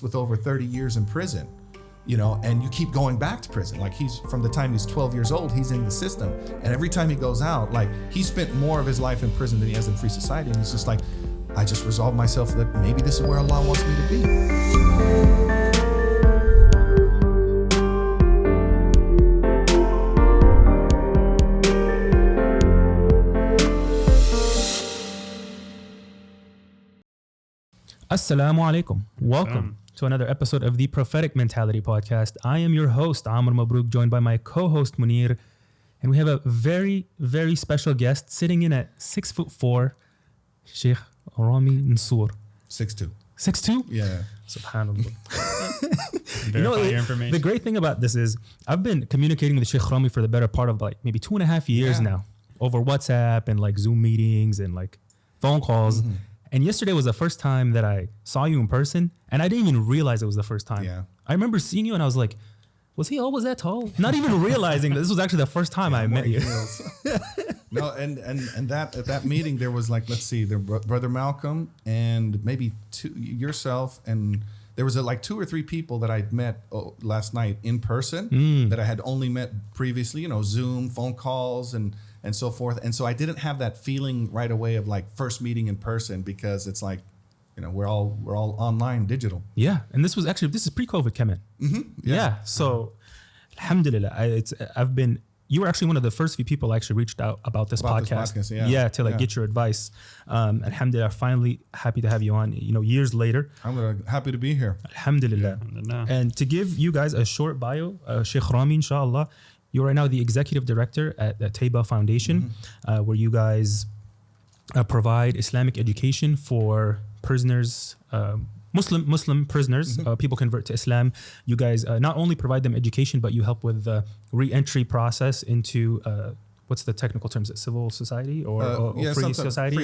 with over 30 years in prison, and you keep going back to prison. Like he's from the time he's 12 years old, he's in the system. And every time he goes out, like he spent more of his life in prison than he has in free society. And he's just like, I just resolved myself that maybe this is where Allah wants me to be. Assalamu alaikum. Welcome to another episode of the Prophetic Mentality Podcast. I am your host, Amr Mabrouk, joined by my co-host, Munir. And we have a very, very special guest sitting in at 6'4", Shaykh Rami Nsour. 6'2". 6'2"? Yeah. Subhanallah. Your information. The great thing about this is I've been communicating with Shaykh Rami for the better part of like maybe 2.5 years now over WhatsApp and like Zoom meetings and like phone calls. Mm-hmm. And yesterday was the first time that I saw you in person, and I didn't even realize it was the first time. Yeah. I remember seeing you, and I was like, was he always that tall? Not even realizing that this was actually the first time I met you. No, and that at that meeting there was like, let's see, Brother Malcolm and maybe yourself, and there was like 2 or 3 people that I'd met last night in person that I had only met previously, Zoom, phone calls, and so forth. And so I didn't have that feeling right away of like first meeting in person, because it's like, we're all online, digital. Yeah. And this is pre-COVID, Kemen. Mm-hmm. Yeah. So alhamdulillah, you were actually one of the first few people I actually reached out about this podcast. To get your advice. Alhamdulillah, finally happy to have you on, years later. I'm happy to be here. Alhamdulillah. Yeah. And to give you guys a short bio, Shaykh Rami, inshallah, you're right now the executive director at the Tayba Foundation, where you guys provide Islamic education for prisoners, Muslim prisoners. People convert to Islam. You guys not only provide them education, but you help with the re-entry process into what's the technical term? Is it civil society or free society?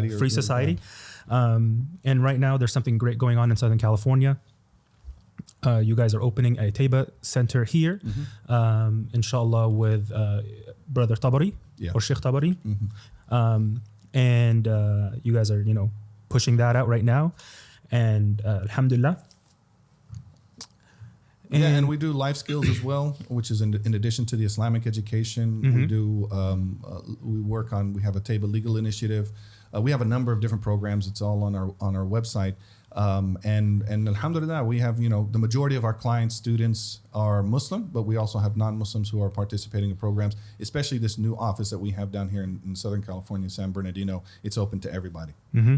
Free society. And right now there's something great going on in Southern California. You guys are opening a Tayba center here, inshallah, with Brother Tabari or Sheikh Tabari. And you guys are, pushing that out right now. And alhamdulillah. And we do life skills as well, which is in addition to the Islamic education. We do, we have a Tayba legal initiative. We have a number of different programs. It's all on our website. And alhamdulillah, we have, the majority of our clients, students are Muslim, but we also have non-Muslims who are participating in programs, especially this new office that we have down here in Southern California, San Bernardino. It's open to everybody. Mm-hmm.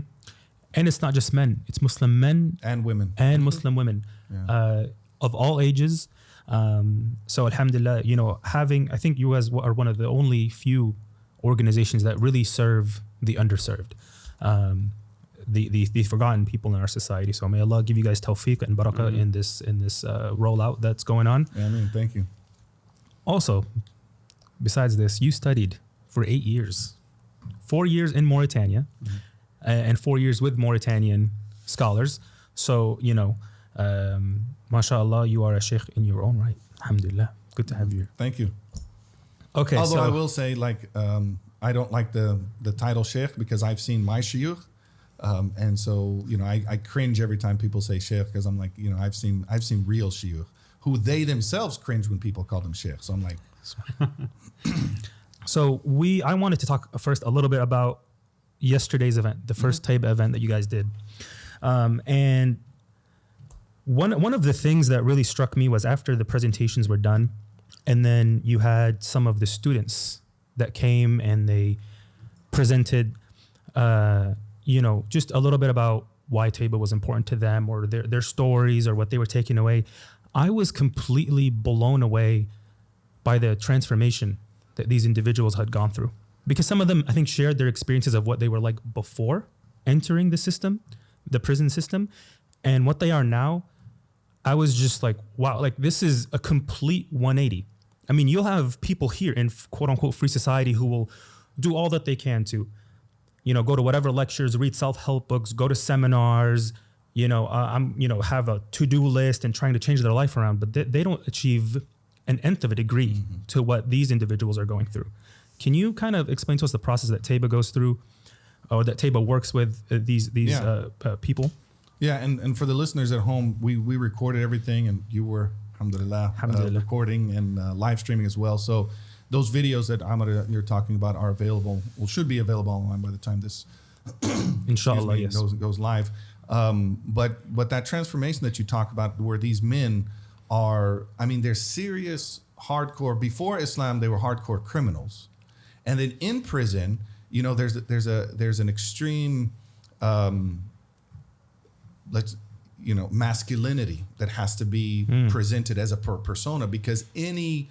And it's not just men, it's Muslim men and women and Muslim women, of all ages. So alhamdulillah, I think you guys are one of the only few organizations that really serve the underserved. The forgotten people in our society. So may Allah give you guys tawfiq and barakah in this rollout that's going on. Ameen. Thank you. Also, besides this, you studied for 8 years, 4 years in Mauritania, and 4 years with Mauritanian scholars. So mashallah, you are a sheikh in your own right. Alhamdulillah. Good to have you. Thank you. Okay. Although I will say, I don't like the title sheikh, because I've seen my shuyukh. And so, I cringe every time people say sheikh, because I'm like, I've seen real shuyukh who they themselves cringe when people call them sheikh. So I'm like, so I wanted to talk first a little bit about yesterday's event, the first Tayba event that you guys did. And one of the things that really struck me was after the presentations were done, and then you had some of the students that came and they presented, just a little bit about why Tayba was important to them, or their stories, or what they were taking away. I was completely blown away by the transformation that these individuals had gone through. Because some of them, I think, shared their experiences of what they were like before entering the system, the prison system, and what they are now. I was just like, wow, like this is a complete 180. I mean, you'll have people here in quote unquote free society who will do all that they can to, go to whatever lectures, read self-help books, go to seminars, have a to-do list and trying to change their life around, but they don't achieve an nth of a degree to what these individuals are going through. Can you kind of explain to us the process that Tayba goes through, or that Tayba works with these people? Yeah, and for the listeners at home, we recorded everything, and you were, alhamdulillah, recording and live streaming as well. So those videos that Ahmad, you're talking about are available, should be available online by the time this Inshallah, yes, goes live. But that transformation that you talk about, where these men are, I mean, they're serious, hardcore. Before Islam, they were hardcore criminals, and then in prison, you know, there's an extreme, masculinity that has to be presented as a persona, because any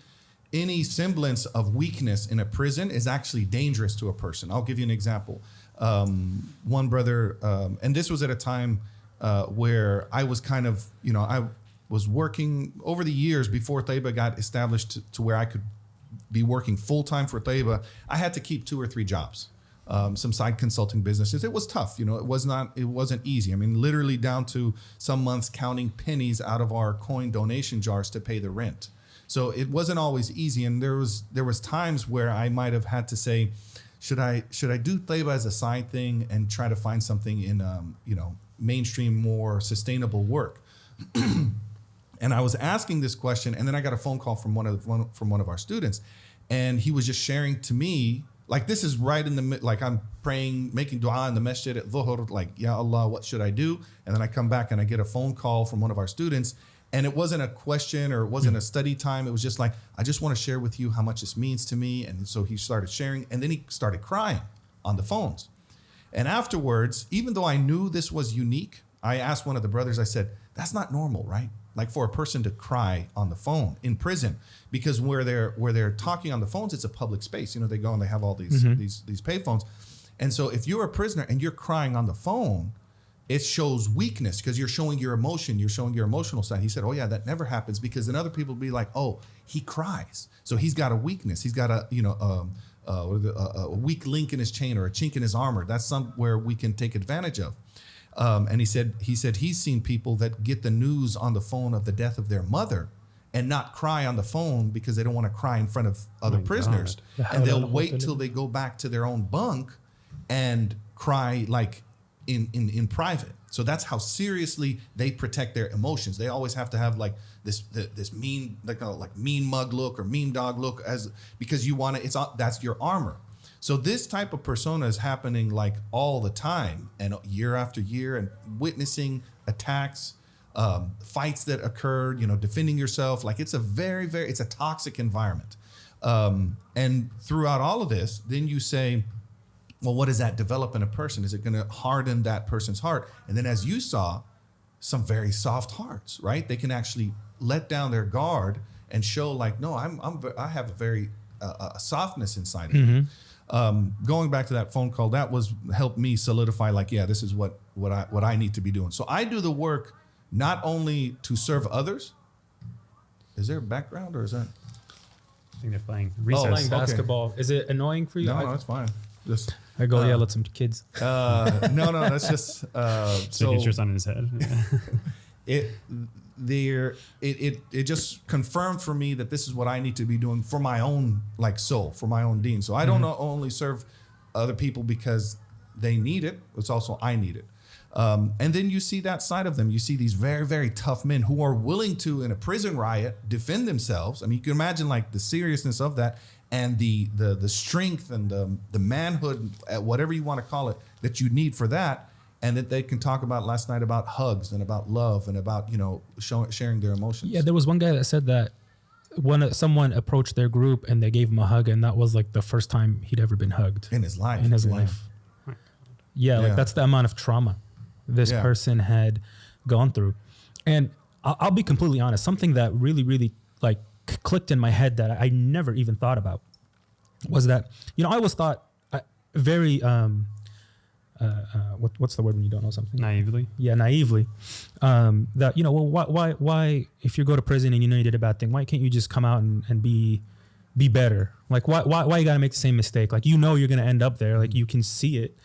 semblance of weakness in a prison is actually dangerous to a person. I'll give you an example. One brother, and this was at a time where I was kind of, I was working over the years before Thayba got established to where I could be working full time for Thayba. I had to keep 2 or 3 jobs, some side consulting businesses. It was tough, it wasn't easy. I mean, literally down to some months counting pennies out of our coin donation jars to pay the rent. So it wasn't always easy, and there was times where I might have had to say, should I do Thayba as a side thing and try to find something in mainstream, more sustainable work? And I was asking this question, and then I got a phone call from one of our students, and he was just sharing to me, like, this is right in the, like, I'm praying, making dua in the masjid at dhuhr, like, Ya Allah, what should I do? And then I come back and I get a phone call from one of our students, and it wasn't a question or it wasn't a study time. It was just like, I just want to share with you how much this means to me. And so he started sharing, and then he started crying on the phones. And afterwards, even though I knew this was unique, I asked one of the brothers, I said, that's not normal, right? Like, for a person to cry on the phone in prison, because where they're talking on the phones, it's a public space. They go and they have all these pay phones. And so if you're a prisoner and you're crying on the phone, it shows weakness, because you're showing your emotion, you're showing your emotional side. He said, oh yeah, that never happens, because then other people will be like, oh, he cries, so he's got a weakness. He's got a weak link in his chain, or a chink in his armor. That's somewhere we can take advantage of. And he said he's seen people that get the news on the phone of the death of their mother and not cry on the phone because they don't want to cry in front of other prisoners. And they'll wait till they go back to their own bunk and cry, like, in private. So that's how seriously they protect their emotions. They always have to have like this mean, like mean mug look or mean dog look, because you want to, that's your armor. So this type of persona is happening like all the time, and year after year, and witnessing attacks, fights that occurred, defending yourself. Like, it's a very, very, it's a toxic environment. And throughout all of this, then you say, well, what does that develop in a person? Is it going to harden that person's heart? And then, as you saw, some very soft hearts, right? They can actually let down their guard and show, like, no, I have a very a softness inside of me. Going back to that phone call, that was helped me solidify, like, yeah, this is what I need to be doing. So I do the work not only to serve others. Is there a background, or is that? I think they're playing recess. Playing basketball. Okay. Is it annoying for you? No, that's fine. Just I go yell at some kids. No, that's just so he's just on his head. It just confirmed for me that this is what I need to be doing for my own, like, soul, for my own deen. So I don't only serve other people because they need it, it's also I need it. And then you see that side of them. You see these very, very tough men who are willing to, in a prison riot, defend themselves. I mean, you can imagine, like, the seriousness of that, and the strength and the manhood, whatever you want to call it, that you need for that. And that they can talk about last night about hugs and about love and about, sharing their emotions. Yeah, there was one guy that said that someone approached their group and they gave him a hug, and that was like the first time he'd ever been hugged in his life. Yeah, like, that's the amount of trauma this person had gone through. And I'll be completely honest, something that really, really, like, clicked in my head that I never even thought about was that, I always thought very what's the word when you don't know something? Naively. Yeah, naively. That, well, why if you go to prison and you did a bad thing, why can't you just come out and be better? Like, why you got to make the same mistake? Like, you're going to end up there. Like, you can see it,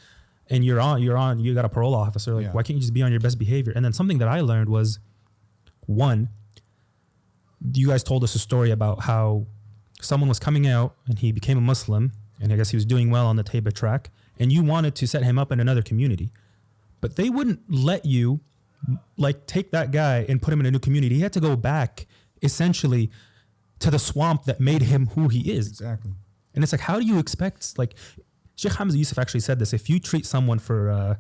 and you got a parole officer. Like, why can't you just be on your best behavior? And then something that I learned was, one, you guys told us a story about how someone was coming out and he became a Muslim, and I guess he was doing well on the Tayba track, and you wanted to set him up in another community, but they wouldn't let you like take that guy and put him in a new community. He had to go back essentially to the swamp that made him who he is. Exactly. And it's like, how do you expect, like Shaykh Hamza Yusuf actually said this, if you treat someone for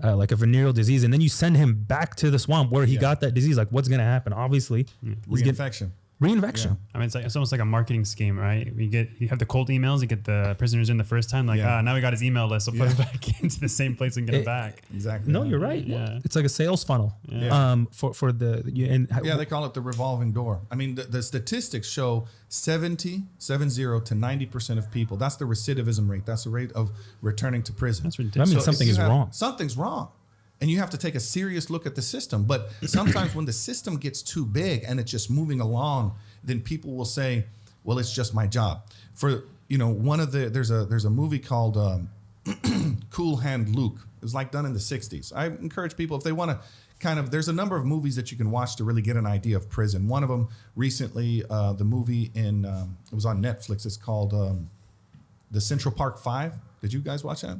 like a venereal disease and then you send him back to the swamp where he got that disease, like what's going to happen? Obviously, Reinfection. Reinfection. Yeah. I mean, it's almost like a marketing scheme, right? You have the cold emails, you get the prisoners in the first time, like, now we got his email list, so put him back into the same place and get him back. Exactly. No, you're right. Yeah. It's like a sales funnel. Yeah. For the They call it the revolving door. I mean, the statistics show 70 to 90% of people. That's the recidivism rate. That's the rate of returning to prison. That's ridiculous. That means something is wrong. Something's wrong. And you have to take a serious look at the system. But sometimes when the system gets too big and it's just moving along, then people will say, well, it's just my job. For, there's a movie called Cool Hand Luke. It was like done in the 60s. I encourage people, if they want to there's a number of movies that you can watch to really get an idea of prison. One of them recently, the movie it was on Netflix. It's called The Central Park 5. Did you guys watch that?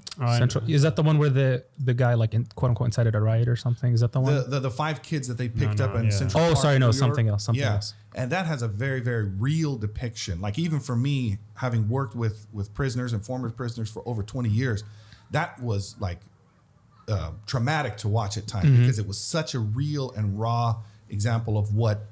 Is that the one where the guy quote unquote incited a riot or something? Is that the one? The 5 kids that they picked up in Central Park. Oh, sorry, no, New something York. else. Something else. And that has a very, very real depiction. Like even for me, having worked with prisoners and former prisoners for over 20 years, that was like traumatic to watch at times because it was such a real and raw example of what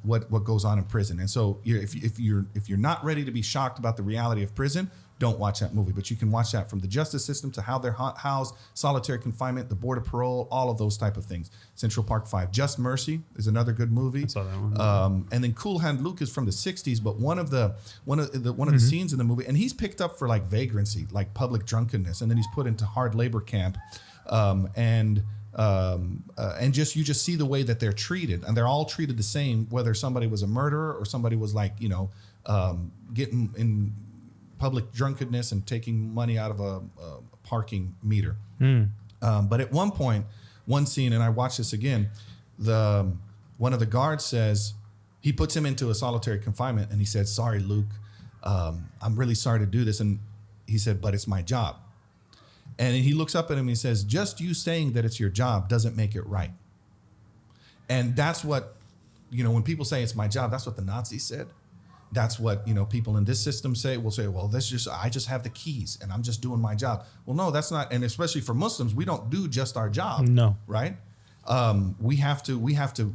goes on in prison. And so if you're not ready to be shocked about the reality of prison, don't watch that movie. But you can watch that from the justice system to how they're housed, solitary confinement, the board of parole, all of those type of things. Central Park 5. Just Mercy is another good movie. I saw that one. And then Cool Hand Luke is from the 60s, but one of the scenes in the movie, and he's picked up for like vagrancy, like public drunkenness, and then he's put into hard labor camp. And just you just see the way that they're treated, and they're all treated the same, whether somebody was a murderer or somebody was like getting in public drunkenness and taking money out of a parking meter. But at one point, one scene, and I watched this again, one of the guards says, he puts him into a solitary confinement, and he said, "Sorry, Luke, I'm really sorry to do this," and he said, "But it's my job." And he looks up at him and he says, just you saying that it's your job doesn't make it right. And that's what, when people say it's my job, that's what the Nazis said. That's what, people in this system will say, well, I just have the keys and I'm just doing my job. Well, no, that's not. And especially for Muslims, we don't do just our job. No. Right. We have to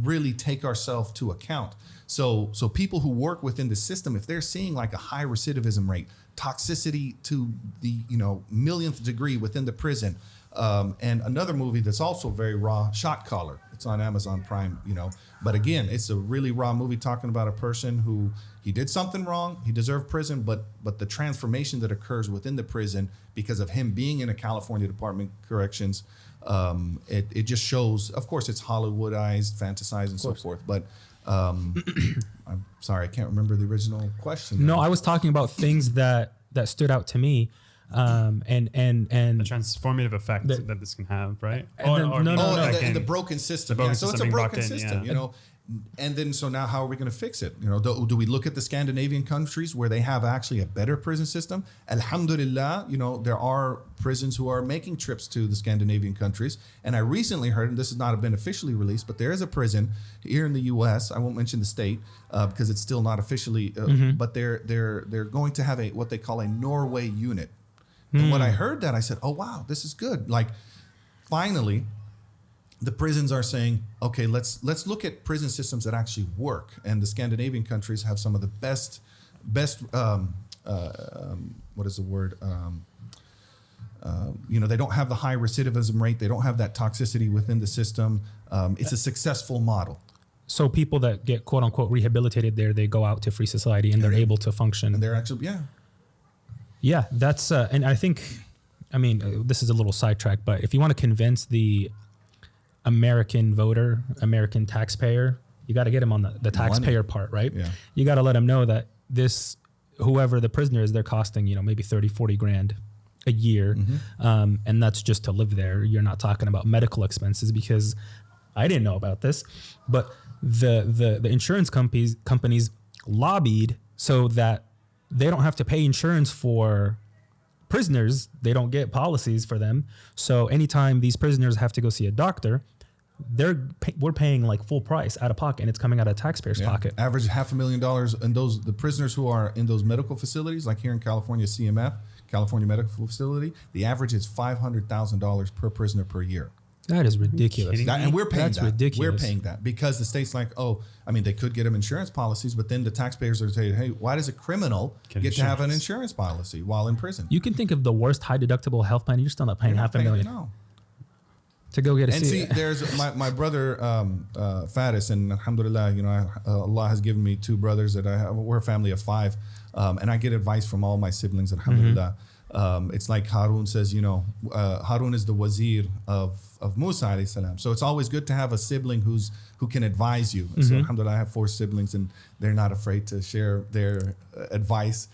really take ourselves to account. So people who work within the system, if they're seeing like a high recidivism rate, toxicity to the millionth degree within the prison, and another movie that's also very raw, Shot Caller. It's on Amazon Prime, But again, it's a really raw movie talking about a person who he did something wrong, he deserved prison, but the transformation that occurs within the prison because of him being in a California Department of Corrections, it just shows. Of course, it's Hollywoodized, fantasized, and so forth, but. I'm sorry, I can't remember the original question. No, I was talking about things that stood out to me, and the transformative effect that this can have, right? The broken system. So it's a broken system, And then, so now how are we going to fix it? Do we look at the Scandinavian countries where they have actually a better prison system? Alhamdulillah, there are prisons who are making trips to the Scandinavian countries. And I recently heard, and this has not been officially released, but there is a prison here in the U.S. I won't mention the state because it's still not officially, but they're going to have what they call a Norway unit. And when I heard that, I said, oh, wow, this is good. Like, finally, the prisons are saying, okay, let's look at prison systems that actually work. And the Scandinavian countries have some of the best what is the word? They don't have the high recidivism rate. They don't have that toxicity within the system. It's a successful model. So people that get quote unquote rehabilitated there, they go out to free society and they're able to function. And they're actually, Yeah, that's, and I think, this is a little sidetrack, but if you want to convince the American voter, American taxpayer, you got to get him on the taxpayer part, right? Yeah. You got to let him know that whoever the prisoner is, they're costing, maybe 30, 40 grand a year. And that's just to live there. You're not talking about medical expenses, because I didn't know about this, but the insurance companies lobbied so that they don't have to pay insurance for prisoners. They don't get policies for them. So anytime these prisoners have to go see a doctor, we're paying like full price out of pocket, and it's coming out of taxpayers' pocket. Average $500,000, and the prisoners who are in those medical facilities, like here in California, CMF, California Medical Facility, the average is $500,000 per prisoner per year. That is ridiculous. And we're paying that. Ridiculous. We're paying that because the state's like, they could get them insurance policies, but then the taxpayers are saying, hey, why does a criminal get to have an insurance policy while in prison? You can think of the worst high deductible health plan. You're still not paying $500,000. No. To go get a seat. And see, there's my brother Faris, and alhamdulillah, Allah has given me two brothers that I have. We're a family of 5, and I get advice from all my siblings, alhamdulillah. It's like Harun says, Harun is the wazir of Musa alayhi salam. So it's always good to have a sibling who can advise you. So alhamdulillah, I have 4 siblings, and they're not afraid to share their advice,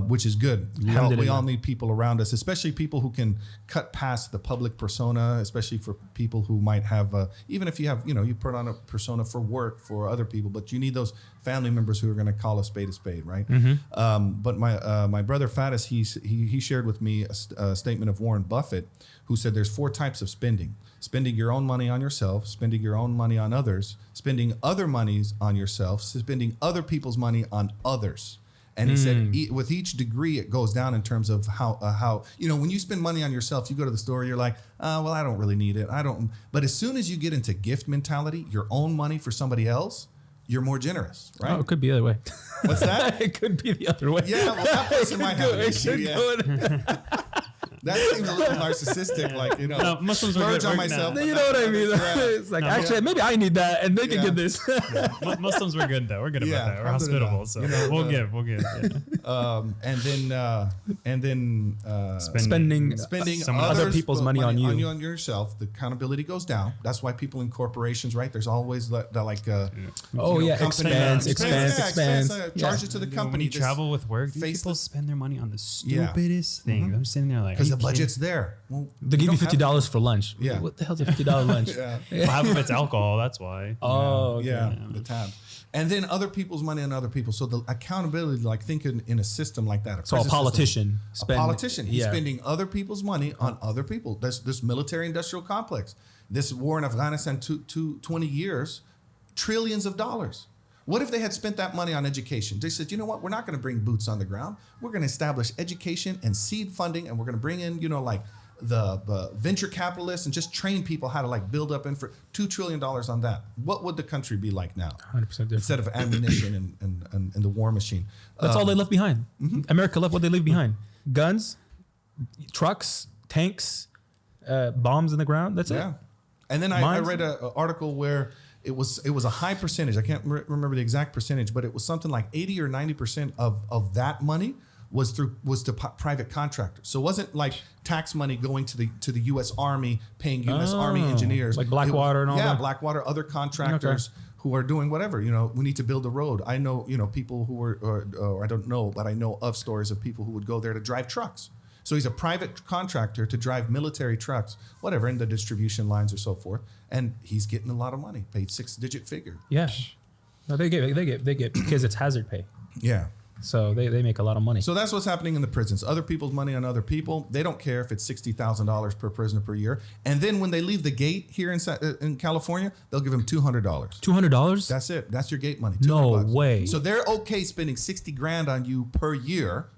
which is good. We all need people around us, especially people who can cut past the public persona, especially for people who might have, even if you have, you put on a persona for work for other people, but you need those family members who are going to call a spade, right? But my brother Faris, he shared with me a statement of Warren Buffett, who said there's 4 types of spending: spending your own money on yourself, spending your own money on others, spending other monies on yourself, spending other people's money on others. And he said, with each degree, it goes down in terms of how when you spend money on yourself, you go to the store, you're like, well, I don't really need it. I don't. But as soon as you get into gift mentality, your own money for somebody else, you're more generous, right? Oh, it could be the other way. What's that? It could be the other way. Yeah, well, that person might have an issue. Yeah. That seems a little narcissistic, No, Muslims are good on myself. You know what I mean? It's like, actually, maybe I need that, and they can get this. Muslims were good, though. We're good about that. We're hospitable, so we'll give. Yeah. And then spending some other people's money on you. On yourself. The accountability goes down. That's why people in corporations, right? There's always expense. Charge it to the company. When you travel with work, people spend their money on the stupidest thing. I'm sitting there like, because the budget's there. Well, they give you $50 for lunch. Yeah. What the hell's a $50 lunch? Half of it's alcohol. That's why. Oh, okay. The tab. And then other people's money on other people. So the accountability, like think in a system like that. So a politician. He's spending other people's money on other people. This military-industrial complex. This war in Afghanistan, 20 years, trillions of dollars. What if they had spent that money on education? They said, you know what? We're not going to bring boots on the ground. We're going to establish education and seed funding, and we're going to bring in, the venture capitalists and just train people how to build up for $2 trillion on that. What would the country be like now? 100% different. Instead of ammunition and the war machine. That's all they left behind. America left what they leave behind. Guns, trucks, tanks, bombs in the ground. That's it. And then I read an article where it was a high percentage. I can't remember the exact percentage, but it was something like 80 or 90% of that money was to private contractors. So it wasn't like tax money going to the U.S. Army, paying U.S. Army engineers, like Blackwater and all that. Yeah, Blackwater, other contractors who are doing whatever. We need to build a road. I know people who were, or I don't know, but I know of stories of people who would go there to drive trucks. So he's a private contractor to drive military trucks, whatever, in the distribution lines or so forth, and he's getting a lot of money, paid 6-digit figure. Yeah, no, they get because it's hazard pay. Yeah. So they make a lot of money. So that's what's happening in the prisons. Other people's money on other people. They don't care if it's $60,000 per prisoner per year. And then when they leave the gate here in California, they'll give them $200. $200? That's it. That's your gate money. No way. So they're okay spending $60,000 on you per year.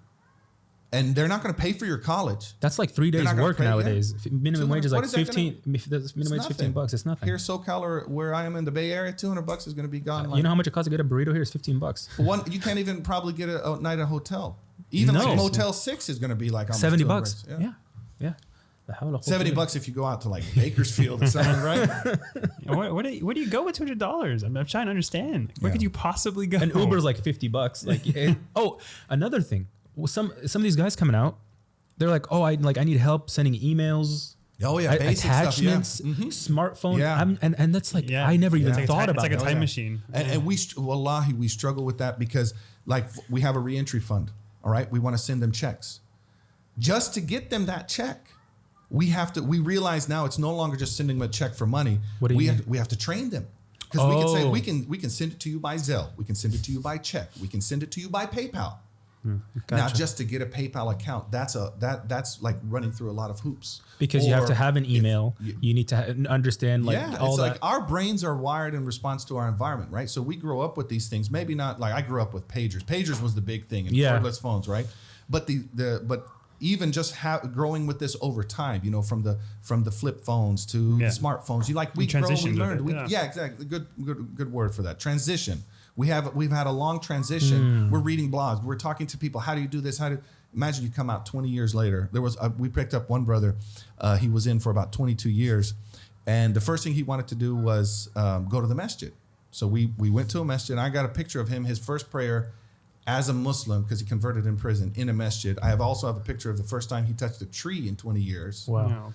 And they're not going to pay for your college. That's like 3 days work nowadays. Yeah. Minimum wage is like 15. Minimum wage is $15. It's nothing. Here, SoCal or where I am in the Bay Area, $200 is going to be gone. You know how much it costs to get a burrito here? It's $15. You can't even probably get a night at a hotel. Even like Motel 6 is going going to be like almost $70. Yeah. $70 if you go out to like Bakersfield or something, right? Where do you go with $200? I'm trying to understand. Where could you possibly go? And Uber's like $50. Like, another thing. Well, some of these guys coming out, they're like, I need help sending emails. Oh yeah, basic attachments, stuff, yeah. Smartphone. Yeah. And that's like I never even thought about it. It's like a time machine. And we struggle with that because like we have a reentry fund. All right, we want to send them checks. Just to get them that check, we realize now it's no longer just sending them a check for money. We have to train them. Because we can say we can send it to you by Zelle, we can send it to you by check, we can send it to you by PayPal. Now, just to get a PayPal account, that's like running through a lot of hoops. Because you have to have an email. You need to understand all that. Like our brains are wired in response to our environment, right? So we grow up with these things. Maybe not like I grew up with pagers. Pagers was the big thing, and cordless phones, right? But but even just growing with this over time, from the flip phones to the smartphones, we learned. Exactly. Good word for that. Transition. We've had a long transition. We're reading blogs. We're talking to people. How do you do this? Imagine you come out 20 years later. We picked up one brother. He was in for about 22 years. And the first thing he wanted to do was go to the masjid. So we went to a masjid. And I got a picture of him, his first prayer as a Muslim, because he converted in prison, in a masjid. I also have a picture of the first time he touched a tree in 20 years. Wow.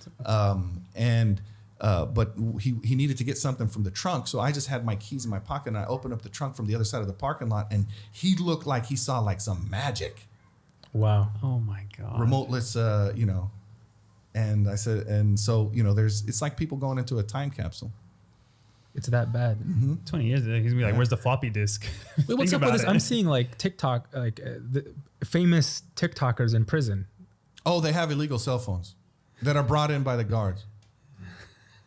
But he needed to get something from the trunk, so I just had my keys in my pocket, and I opened up the trunk from the other side of the parking lot, and he looked like he saw like some magic. Wow! Oh my God! Remoteless, and I said, and so it's like people going into a time capsule. It's that bad. 20 years, he's gonna be like, "Where's the floppy disk?" Wait, what's up with this? I'm seeing like TikTok, the famous TikTokers in prison. Oh, they have illegal cell phones that are brought in by the guards.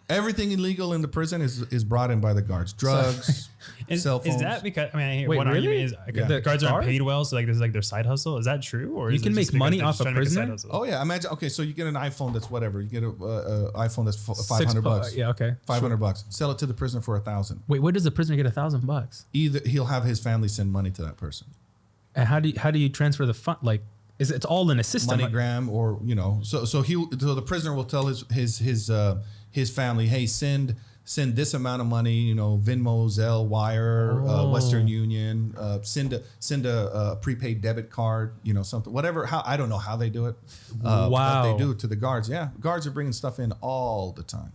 Everything illegal in the prison is brought in by the guards. Drugs, cell phones. Is that because, I hear Wait, one really? argument is the guards aren't paid well, so this is like their side hustle. Is that true? Or you can make money off a prisoner? Oh yeah, imagine. Okay, so you get an iPhone that's whatever. You get an iPhone that's $500. Yeah, okay. $500. Sell it to the prisoner for $1,000. Wait, where does the prisoner get $1,000? Either he'll have his family send money to that person. And how do you transfer the fund? Like, it's all in a system? MoneyGram, or so the prisoner will tell his family, hey, send this amount of money, Venmo, Zelle, Wire, Western Union, send a prepaid debit card, something, whatever. I don't know how they do it. Wow. But they do it to the guards. Yeah, guards are bringing stuff in all the time.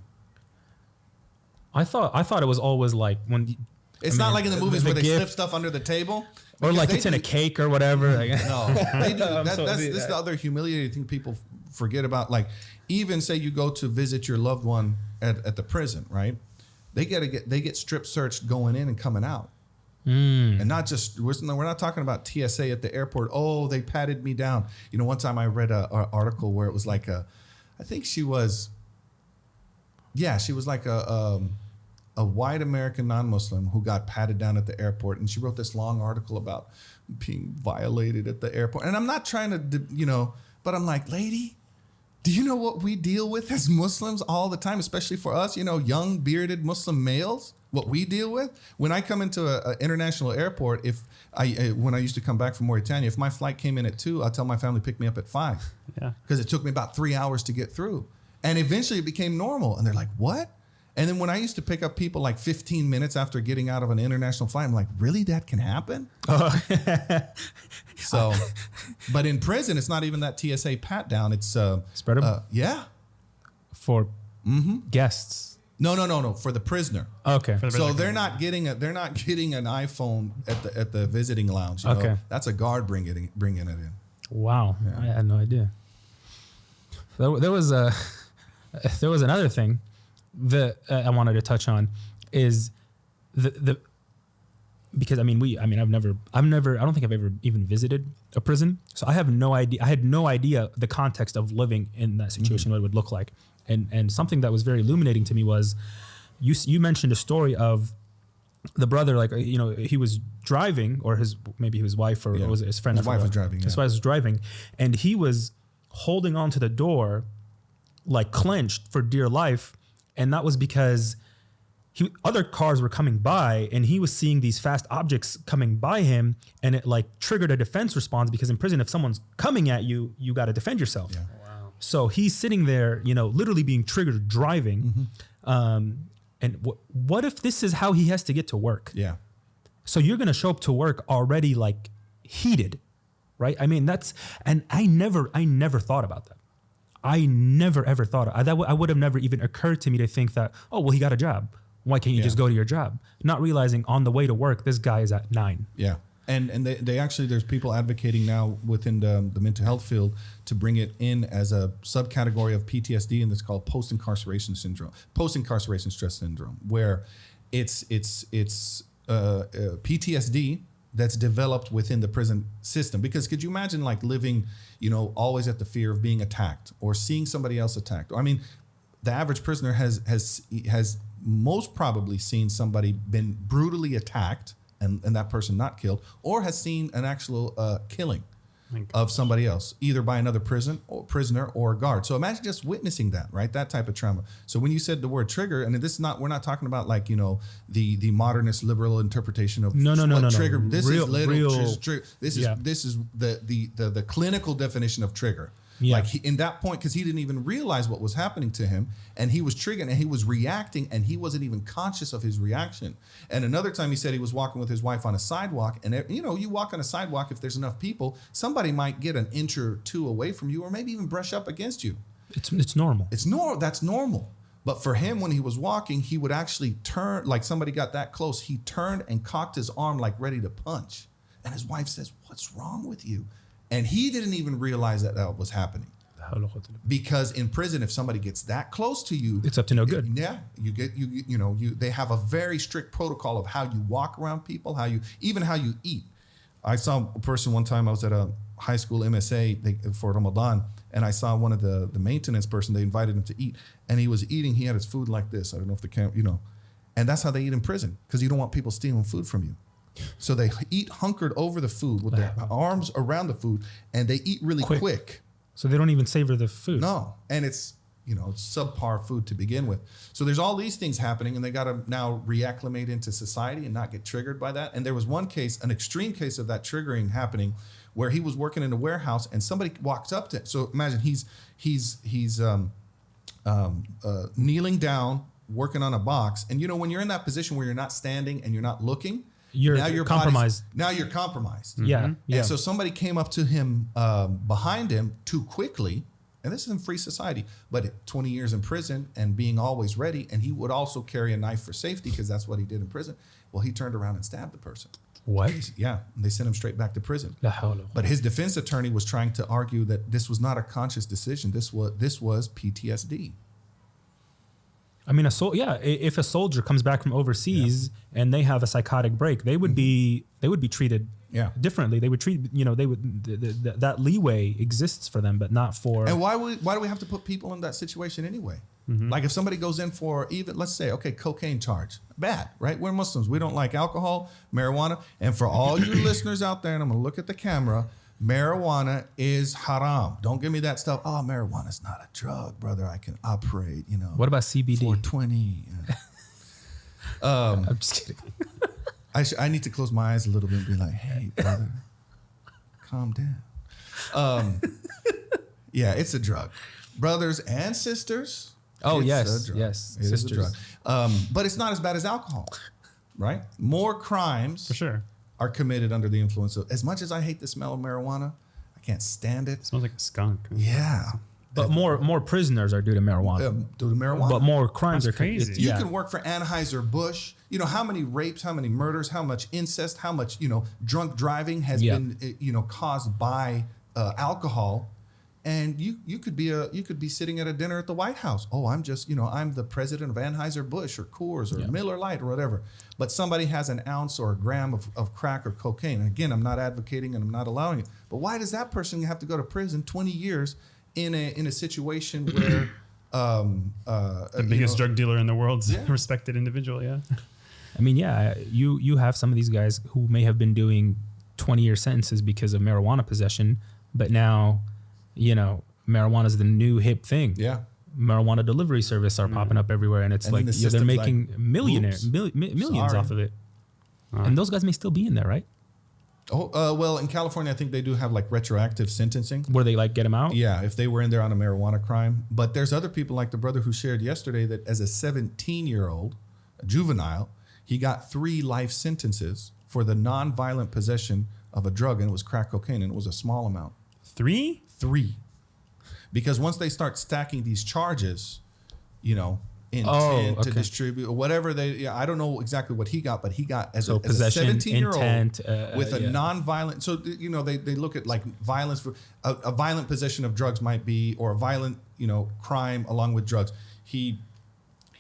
I thought it was always like when. It's not like in the movies where they slip stuff under the table. Or like it's in a cake or whatever. No, they do. This is the other humiliating thing people forget about. Like, even say you go to visit your loved one at the prison, right? They get strip searched going in and coming out, and not just we're not talking about TSA at the airport. Oh, they patted me down. One time I read an article where it was like I think she was like a white American non-Muslim who got patted down at the airport, and she wrote this long article about being violated at the airport. And I'm not trying to, but I'm like, lady, do you know what we deal with as Muslims all the time, especially for us, young bearded Muslim males? What we deal with when I come into an international airport. When I used to come back from Mauritania, if my flight came in at 2, I'll tell my family pick me up at 5. Yeah, because it took me about 3 hours to get through, and eventually it became normal. And they're like, what? And then when I used to pick up people like 15 minutes after getting out of an international flight, I'm like, really? That can happen? So, but in prison, it's not even that TSA pat down. It's spread them. Yeah, for guests. No. For the prisoner. Okay. So they're not getting an iPhone at the visiting lounge. Okay. That's a guard bringing it in. Wow, yeah. I had no idea. There was another thing that I wanted to touch on is because I don't think I've ever even visited a prison, so I have no idea. I had no idea the context of living in that situation, what it would look like, and something that was very illuminating to me was you mentioned a story of the brother, like he was driving, or maybe his wife, or was it his friend? His wife was driving. His wife was driving, and he was holding onto the door, like clenched for dear life. And that was because other cars were coming by, and he was seeing these fast objects coming by him, and it like triggered a defense response, because in prison, if someone's coming at you, you got to defend yourself. Yeah. Wow. So he's sitting there, literally being triggered driving. And what if this is how he has to get to work? Yeah. So you're going to show up to work already like heated, right? I mean, and I never thought about that. I never ever thought I would have never even occurred to me to think that, oh, well, he got a job. Why can't you just go to your job? Not realizing on the way to work, this guy is at 9. Yeah. And they actually, there's people advocating now within the mental health field to bring it in as a subcategory of PTSD, and it's called post-incarceration stress syndrome, where it's PTSD that's developed within the prison system. Because could you imagine like living, always at the fear of being attacked or seeing somebody else attacked? I mean, the average prisoner has most probably seen somebody been brutally attacked and that person not killed, or has seen an actual killing of somebody else, either by another prisoner or a guard. So imagine just witnessing that, right? That type of trauma. So when you said the word trigger, and we're not talking about like, the modernist liberal interpretation of no, trigger. This real, is literal real, trigger. This is the clinical definition of trigger. Yeah. Like in that point, because he didn't even realize what was happening to him, and he was triggered and he was reacting, and he wasn't even conscious of his reaction. And another time he said he was walking with his wife on a sidewalk, and you walk on a sidewalk, if there's enough people, somebody might get an inch or two away from you, or maybe even brush up against you. It's normal. That's normal. But for him, when he was walking, he would actually turn, like somebody got that close, he turned and cocked his arm like ready to punch. And his wife says, "What's wrong with you?" And he didn't even realize that was happening. Because in prison, if somebody gets that close to you, it's up to no good. They have a very strict protocol of how you walk around people, how you eat. I saw a person one time, I was at a high school MSA for Ramadan, and I saw one of the maintenance person, they invited him to eat, and he was eating, he had his food like this. I don't know if the camera, and that's how they eat in prison, because you don't want people stealing food from you. So they eat hunkered over the food with their arms around the food, and they eat really quick. So they don't even savor the food. No, and it's subpar food to begin with. So there's all these things happening, and they got to now reacclimate into society and not get triggered by that. And there was one case, an extreme case of that triggering happening, where he was working in a warehouse, and somebody walks up to him. So imagine he's kneeling down, working on a box, and when you're in that position where you're not standing and you're not looking. You're compromised. Now you're compromised. Mm-hmm. Yeah. And so somebody came up to him behind him too quickly. And this is in free society, but 20 years in prison and being always ready. And he would also carry a knife for safety, because that's what he did in prison. Well, he turned around and stabbed the person. What? Yeah. And they sent him straight back to prison. But his defense attorney was trying to argue that this was not a conscious decision. This was PTSD. I mean, if a soldier comes back from overseas and they have a psychotic break, they would be treated differently. They would treat, that leeway exists for them, but not for. And why do we have to put people in that situation anyway? Mm-hmm. Like if somebody goes in for even, let's say, cocaine charge, bad, right? We're Muslims. We don't like alcohol, marijuana. And for all you listeners out there, and I'm going to look at the camera, marijuana is haram. Don't give me that stuff. Oh, marijuana's not a drug, brother. I can operate, What about CBD? 420. I'm just kidding. I need to close my eyes a little bit and be like, hey, brother, calm down. It's a drug. Brothers and sisters. Oh, yes. A drug. Yes. It is a drug. But it's not as bad as alcohol, right? More crimes. For sure. Are committed under the influence of. As much as I hate the smell of marijuana, I can't stand it. It smells like a skunk. Yeah. But more prisoners are due to marijuana. But more crimes That's are crazy. You can work for Anheuser-Busch. How many rapes, how many murders, how much incest, how much drunk driving has been caused by alcohol. And you could be sitting at a dinner at the White House. Oh, I'm just, I'm the president of Anheuser-Busch or Coors or Miller Lite or whatever. But somebody has an ounce or a gram of crack or cocaine. And again, I'm not advocating and I'm not allowing it. But why does that person have to go to prison 20 years in a situation where the biggest drug dealer in the world's a respected individual? Yeah. I mean, you have some of these guys who may have been doing 20-year sentences because of marijuana possession, but now marijuana is the new hip thing. Yeah. Marijuana delivery service are popping up everywhere, and it's like they're making millions off of it. Right. And those guys may still be in there, right? Oh, well, in California, I think they do have like retroactive sentencing. Where they get them out? Yeah, if they were in there on a marijuana crime. But there's other people like the brother who shared yesterday that as a 17-year-old, a juvenile, he got 3 life sentences for the nonviolent possession of a drug, and it was crack cocaine, and it was a small amount. 3? 3. Because once they start stacking these charges, intent to distribute or whatever I don't know exactly what he got, but he got as a 17-year-old with a nonviolent. So, they look at like violence for a violent possession of drugs might be, or a violent, crime along with drugs. He